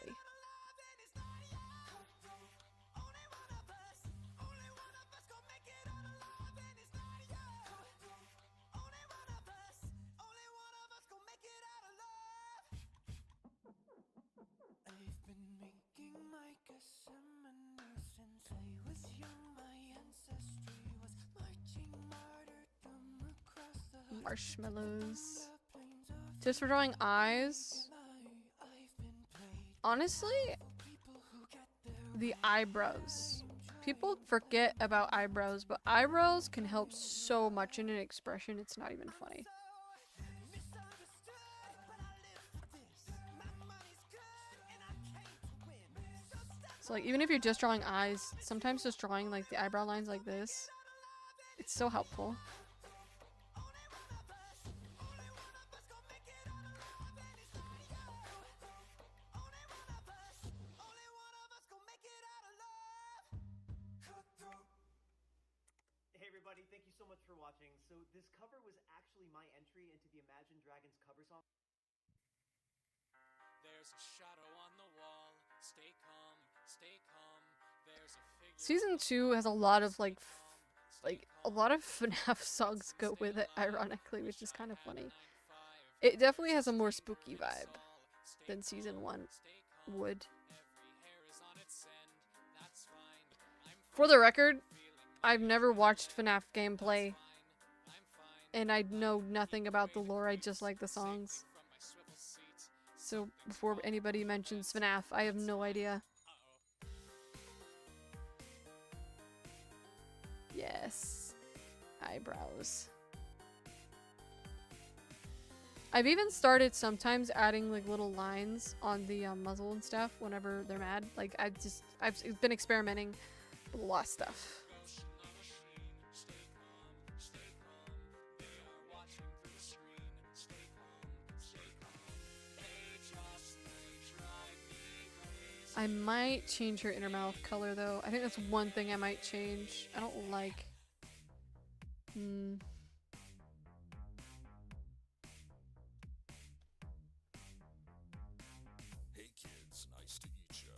Marshmallows. Just for drawing eyes. Honestly, the eyebrows. People forget about eyebrows, but eyebrows can help so much in an expression, it's not even funny. So like, even if you're just drawing eyes, sometimes just drawing like the eyebrow lines like this, it's so helpful. Thank you so much for watching. So this cover was actually my entry into the Imagine Dragons cover song. There's a shadow on the wall. Stay calm, stay calm. There's a figure. Season 2 has a lot of like a lot of FNAF songs go with it, ironically, which is kind of funny. It definitely has a more spooky vibe than season 1 would. For the record, I've never watched FNAF gameplay, and I know nothing about the lore, I just like the songs. So before anybody mentions FNAF, I have no idea. Yes. Eyebrows. I've even started sometimes adding like little lines on the muzzle and stuff whenever they're mad. Like I've been experimenting with a lot of stuff. I might change her inner mouth color though. I think that's one thing I might change. I don't like... Hey kids, nice to meet ya.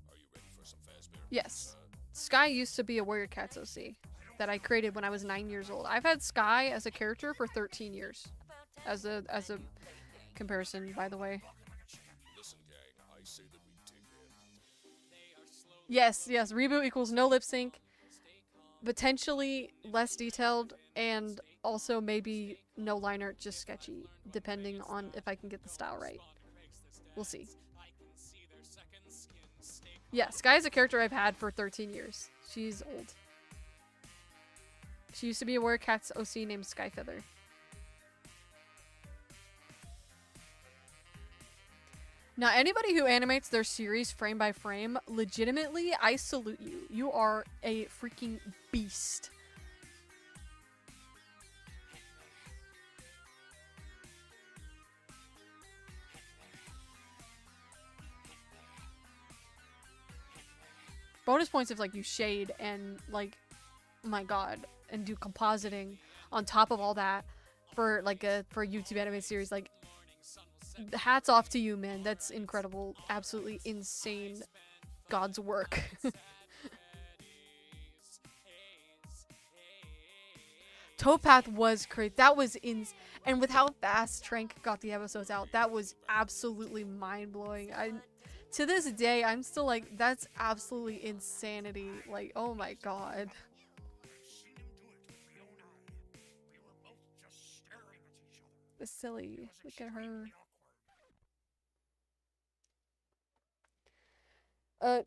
Are you ready for some fazbear? Yes. Sky used to be a Warrior Cats OC that I created when I was 9 years old. I've had Sky as a character for 13 years. As a comparison, by the way. Listen, gang, I say that we dig in. Yes, Reboot equals no lip sync, potentially less detailed, and also maybe no line art, just sketchy, depending on if I can get the style right. We'll see. Yeah, Sky is a character I've had for 13 years. She's old. She used to be a Warrior Cats OC named Skyfeather. Now, anybody who animates their series frame by frame, legitimately, I salute you. You are a freaking beast. Bonus points if, like, you shade and, like, oh my god, and do compositing on top of all that for, like, for a YouTube anime series. Like, hats off to you, man. That's incredible. Absolutely insane. God's work. Towpath was crazy. That was and with how fast Trank got the episodes out, that was absolutely mind-blowing. To this day, I'm still like, that's absolutely insanity. Like, oh my god. It's silly. Look at her.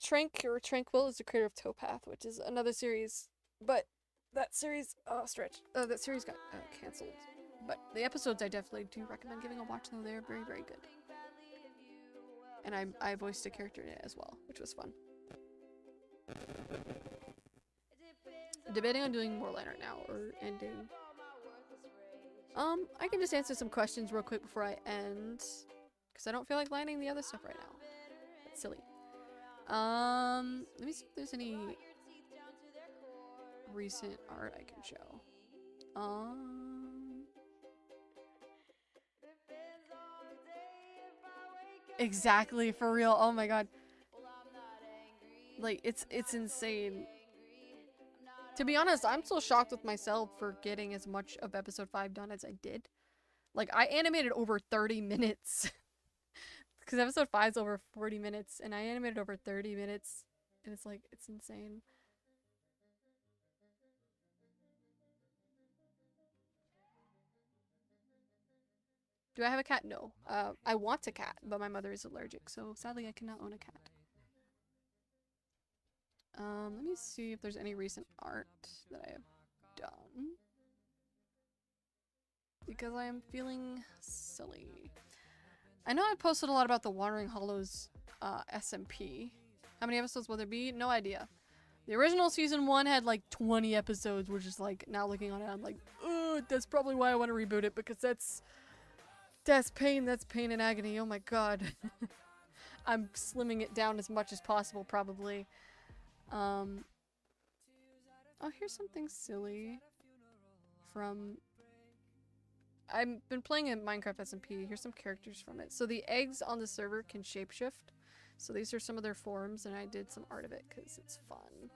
Trank, or Tranquil, is the creator of Towpath, which is another series. But that series, that series got canceled. But the episodes I definitely do recommend giving a watch, though. They're very, very good. And I voiced a character in it as well, which was fun. Debating on doing more line art now or ending. I can just answer some questions real quick before I end, because I don't feel like lining the other stuff right now. That's silly. Let me see if there's any recent art I can show. Exactly, for real. Oh my god. Like, it's insane. To be honest, I'm still shocked with myself for getting as much of episode 5 done as I did. Like, I animated over 30 minutes. Because episode 5 is over 40 minutes, and I animated over 30 minutes. And it's like, it's insane. Do I have a cat? No. I want a cat, but my mother is allergic, so sadly I cannot own a cat. Let me see if there's any recent art that I have done. Because I am feeling silly. I know I posted a lot about the Wandering Hollows SMP. How many episodes will there be? No idea. The original season 1 had like 20 episodes, which is like, now looking on it, I'm like, oh, that's probably why I want to reboot it, because that's pain and agony. Oh my god. I'm slimming it down as much as possible, probably. Oh, here's something silly from... I've been playing in Minecraft SMP. Here's some characters from it. So the eggs on the server can shapeshift. So these are some of their forms, and I did some art of it because it's fun.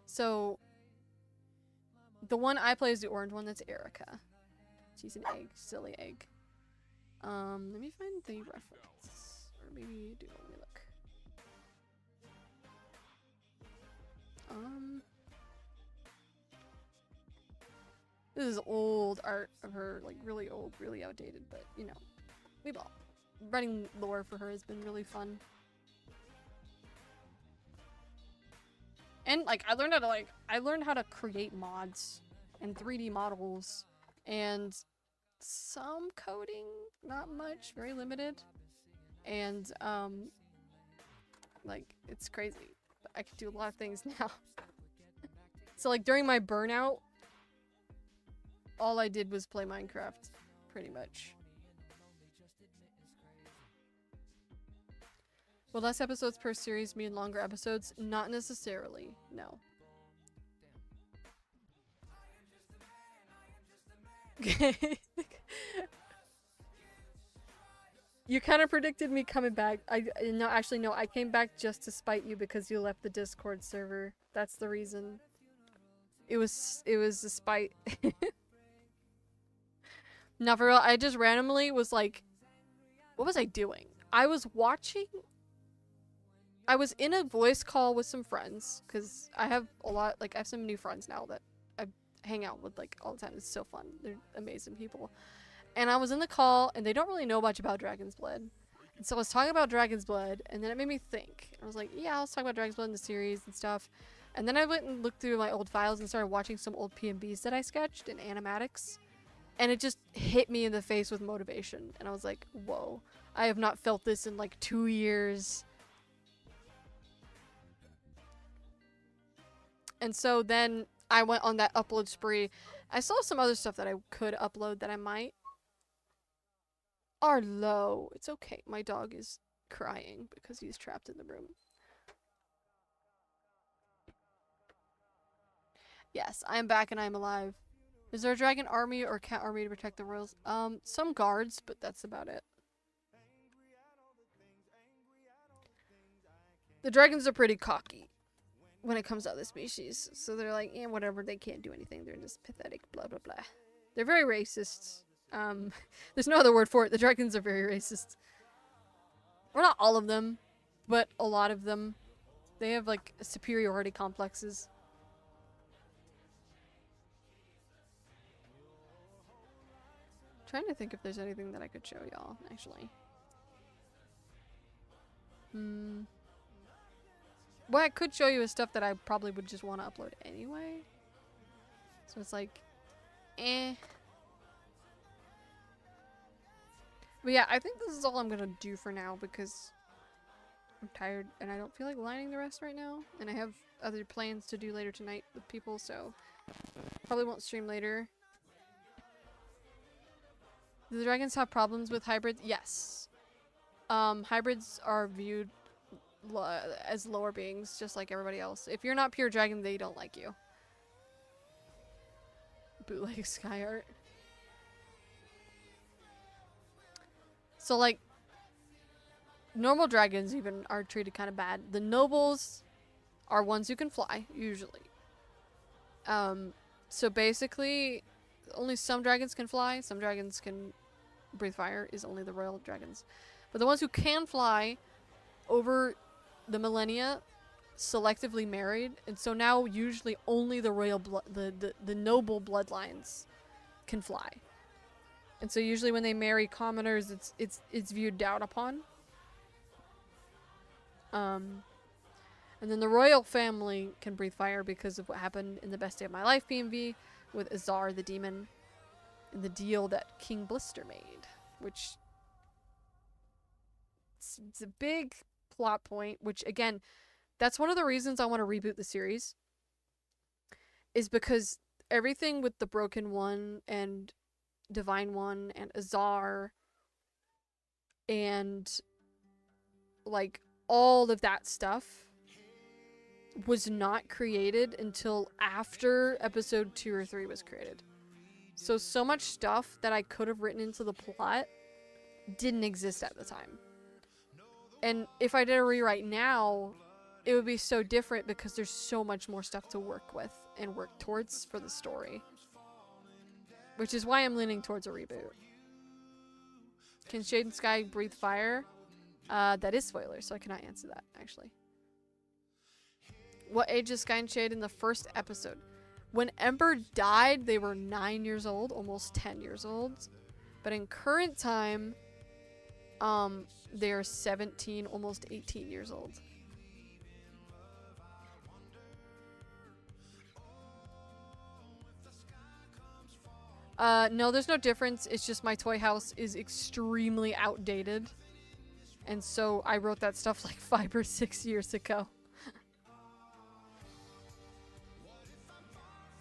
So the one I play is the orange one. That's Erica. She's an egg. Silly egg. Let me find the reference. Or maybe do, let me look. This is old art of her, like really old, really outdated, but you know, we've all writing lore for her has been really fun. And like I learned how to create mods and 3D models and some coding, not much, very limited. And like it's crazy. But I can do a lot of things now. So like during my burnout, all I did was play Minecraft, pretty much. Will less episodes per series mean longer episodes? Not necessarily, no. You kind of predicted me coming back. No, actually no, I came back just to spite you because you left the Discord server. That's the reason. It was a spite. Now for real, I just randomly was like, what was I doing? I was in a voice call with some friends, because I have a lot, like I have some new friends now that hang out with like all the time. It's so fun. They're amazing people. And I was in the call, and they don't really know much about Dragon's Blood. And so I was talking about Dragon's Blood, and then it made me think. I was like, yeah, I was talking about Dragon's Blood in the series and stuff. And then I went and looked through my old files and started watching some old PMBs that I sketched in animatics. And it just hit me in the face with motivation. And I was like, whoa, I have not felt this in like 2 years. And so then I went on that upload spree. I saw some other stuff that I could upload that I might. Arlo, it's okay. My dog is crying because he's trapped in the room. Yes, I am back and I am alive. Is there a dragon army or cat army to protect the royals? Some guards, but that's about it. The dragons are pretty cocky when it comes out of the species. So they're like, yeah, whatever, they can't do anything. They're just pathetic, blah, blah, blah. They're very racist. There's no other word for it. The dragons are very racist. Well, not all of them, but a lot of them. They have, like, superiority complexes. Trying to think if there's anything that I could show y'all, actually. What I could show you is stuff that I probably would just want to upload anyway. So it's like, eh. But yeah, I think this is all I'm gonna do for now because I'm tired and I don't feel like lining the rest right now. And I have other plans to do later tonight with people, so probably won't stream later. Do the dragons have problems with hybrids? Yes. Hybrids are viewed as lower beings, just like everybody else. If you're not pure dragon, they don't like you. Bootleg sky art. So, like, normal dragons even are treated kind of bad. The nobles are ones who can fly, usually. So basically, only some dragons can fly. Some dragons can breathe fire, is only the royal dragons. But the ones who can fly, over the millennia, selectively married. And so now, usually, only the royal the noble bloodlines can fly. And so usually when they marry commoners, it's viewed down upon. And then the royal family can breathe fire because of what happened in the Best Day of My Life PMV with Azar the demon and the deal that King Blister made, which it's a big plot point, which again, that's one of the reasons I want to reboot the series, is because everything with the Broken One and Divine One and Azar and like all of that stuff was not created until after episode 2 or 3 was created. So much stuff that I could have written into the plot didn't exist at the time. And if I did a rewrite now, it would be so different because there's so much more stuff to work with and work towards for the story. Which is why I'm leaning towards a reboot. Can Shade and Sky breathe fire? That is spoiler, so I cannot answer that, actually. What age is Sky and Shade in the first episode? When Ember died, they were 9 years old, almost 10 years old. But in current time, they are 17, almost 18 years old. No, there's no difference. It's just my toy house is extremely outdated. And so I wrote that stuff like 5 or 6 years ago.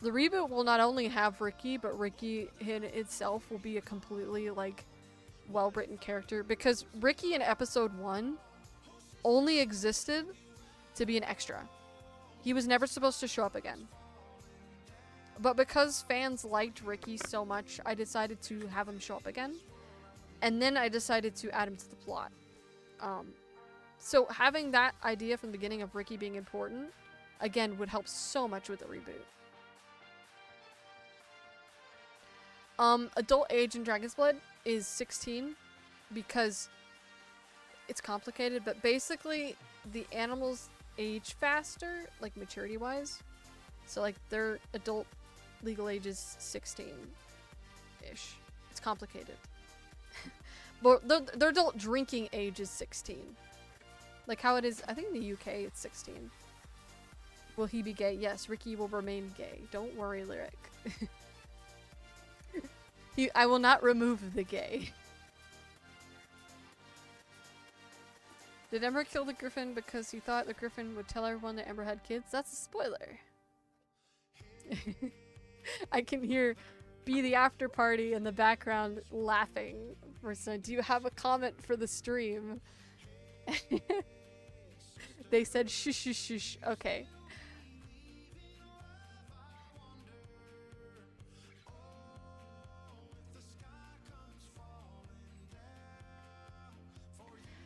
The reboot will not only have Ricky, but Ricky in itself will be a completely, like, well-written character. Because Ricky in episode 1 only existed to be an extra. He was never supposed to show up again. But because fans liked Ricky so much, I decided to have him show up again. And then I decided to add him to the plot. So having that idea from the beginning of Ricky being important, again, would help so much with the reboot. Adult age in Dragon's Blood is 16 because it's complicated, but basically the animals age faster, like maturity-wise. So like their adult legal age is 16-ish. It's complicated. But their adult drinking age is 16. Like how it is, I think in the UK it's 16. Will he be gay? Yes, Ricky will remain gay. Don't worry, Lyric. I will not remove the gay. Did Ember kill the griffin because he thought the griffin would tell everyone that Ember had kids? That's a spoiler. I can hear Be the After Party in the background laughing. Do you have a comment for the stream? They said shush shush shush. Okay.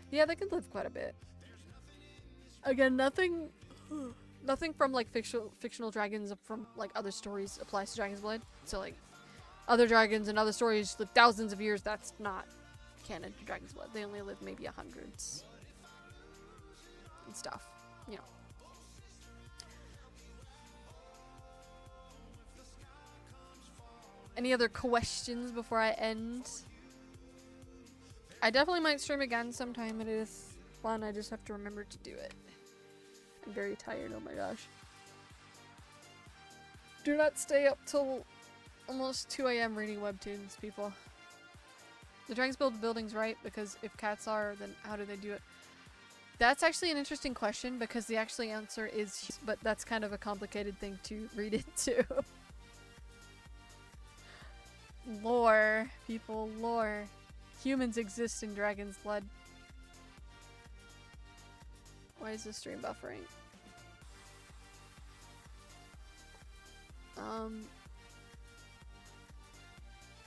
Yeah, they can live quite a bit. Again, nothing from like fictional dragons from like other stories applies to Dragon's Blood. So like other dragons and other stories live thousands of years. That's not canon to Dragon's Blood. They only live maybe hundreds and stuff, you know. Any other questions before I end? I definitely might stream again sometime. It is fun. I just have to remember to do it. I'm very tired. Oh my gosh. Do not stay up till almost 2 AM reading webtoons, people. The dragons build buildings, right? Because if cats are, then how do they do it? That's actually an interesting question because the actual answer is, but that's kind of a complicated thing to read into. Lore, people, lore. Humans exist in Dragon's Blood. Why is the stream buffering?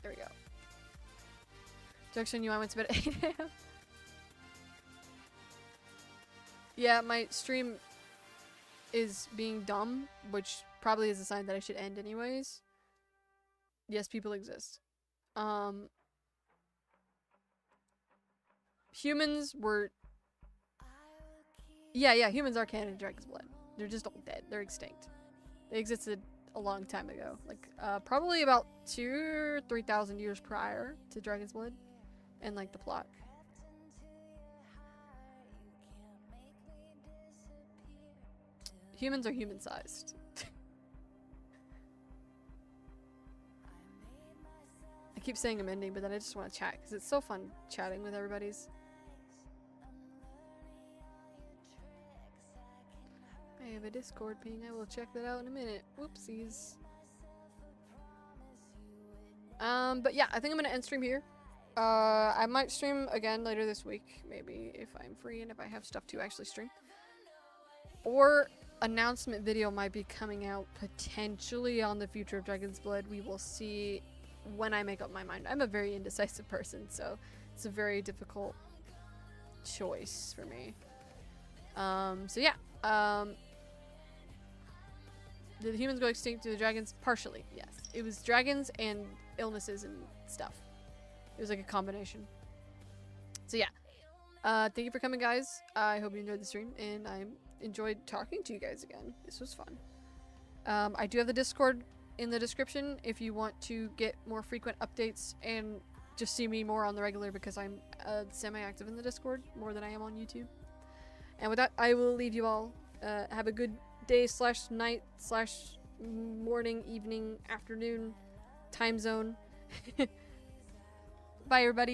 There we go. Jackson, you went to bed at 8 AM? Yeah, my stream is being dumb, which probably is a sign that I should end anyways. Yes, people exist. Humans were... Yeah, humans are canon in Dragon's Blood. They're just all dead. They're extinct. They existed a long time ago. Like, probably about 2,000 or 3,000 years prior to Dragon's Blood. And, like, the plot. Humans are human-sized. I keep saying I'm ending, but then I just want to chat, because it's so fun chatting with everybody's. I have a Discord ping. I will check that out in a minute. Whoopsies. But yeah, I think I'm gonna end stream here. I might stream again later this week, maybe, if I'm free and if I have stuff to actually stream. Or announcement video might be coming out potentially on the future of Dragon's Blood. We will see when I make up my mind. I'm a very indecisive person, so it's a very difficult choice for me. So yeah. Did the humans go extinct to the dragons? Partially, yes. It was dragons and illnesses and stuff. It was like a combination. So yeah. Thank you for coming, guys. I hope you enjoyed the stream, and I enjoyed talking to you guys again. This was fun. I do have the Discord in the description if you want to get more frequent updates and just see me more on the regular, because I'm semi-active in the Discord more than I am on YouTube. And with that, I will leave you all. Have a good day / night / morning, evening, afternoon, time zone. Bye, everybody.